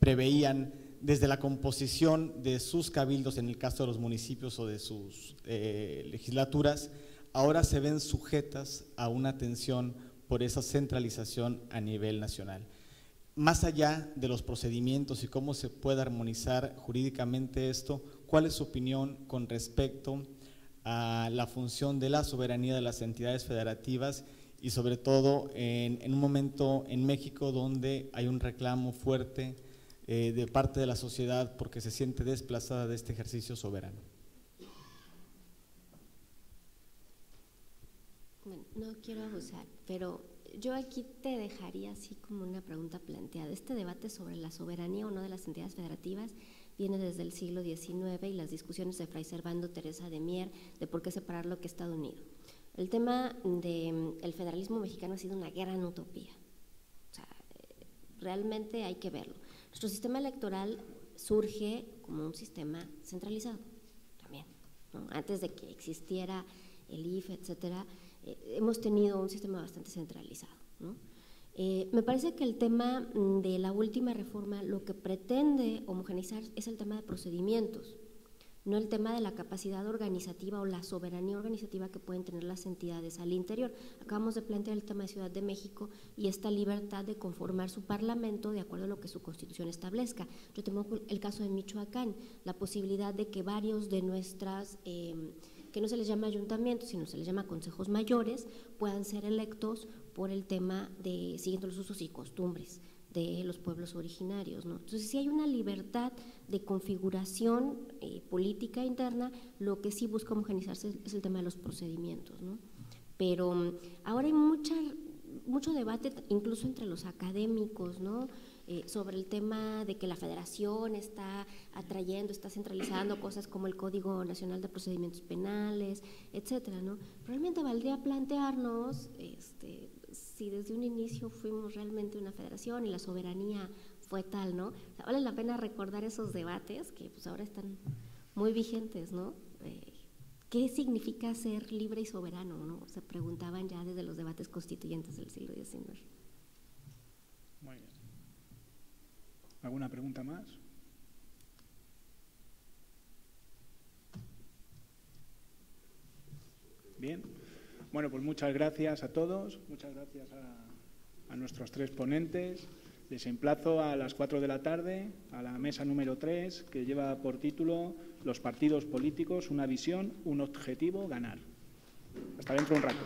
preveían desde la composición de sus cabildos en el caso de los municipios o de sus legislaturas, ahora se ven sujetas a una tensión por esa centralización a nivel nacional. Más allá de los procedimientos y cómo se puede armonizar jurídicamente esto, ¿cuál es su opinión con respecto a la función de la soberanía de las entidades federativas y sobre todo en un momento en México donde hay un reclamo fuerte de parte de la sociedad porque se siente desplazada de este ejercicio soberano? Bueno, no quiero abusar, pero yo aquí te dejaría así como una pregunta planteada. Este debate sobre la soberanía o no de las entidades federativas viene desde el siglo XIX y las discusiones de Fray Servando Teresa de Mier de por qué separar lo que es Estado Unido. El tema del federalismo mexicano ha sido una gran utopía. O sea, realmente hay que verlo. Nuestro sistema electoral surge como un sistema centralizado también, ¿no? Antes de que existiera el IFE, etcétera, hemos tenido un sistema bastante centralizado, ¿no? Me parece que el tema de la última reforma lo que pretende homogeneizar es el tema de procedimientos. no el tema de la capacidad organizativa o la soberanía organizativa que pueden tener las entidades al interior. Acabamos de plantear el tema de Ciudad de México y esta libertad de conformar su parlamento de acuerdo a lo que su constitución establezca. Yo tengo el caso de Michoacán, la posibilidad de que varios de nuestras, que no se les llama ayuntamientos, sino se les llama consejos mayores, puedan ser electos por el tema de siguiendo los usos y costumbres de los pueblos originarios, ¿no? Entonces, si hay una libertad de configuración política interna, lo que sí busca homogeneizarse es el tema de los procedimientos, ¿no? Pero ahora hay mucho debate, incluso entre los académicos, ¿no? Sobre el tema de que la federación está atrayendo, está centralizando cosas como el Código Nacional de Procedimientos Penales, etcétera, ¿no? Realmente valdría plantearnos si desde un inicio fuimos realmente una federación y la soberanía fue tal, ¿no? O sea, vale la pena recordar esos debates que pues ahora están muy vigentes, ¿no? ¿Qué significa ser libre y soberano, no? Se preguntaban ya desde los debates constituyentes del siglo XIX. Muy bien. ¿Alguna pregunta más? Bien. Bueno, pues muchas gracias a todos, muchas gracias a nuestros tres ponentes. Les emplazo a las 4 de la tarde a la mesa número 3, que lleva por título Los partidos políticos, una visión, un objetivo, ganar. Hasta dentro de un rato.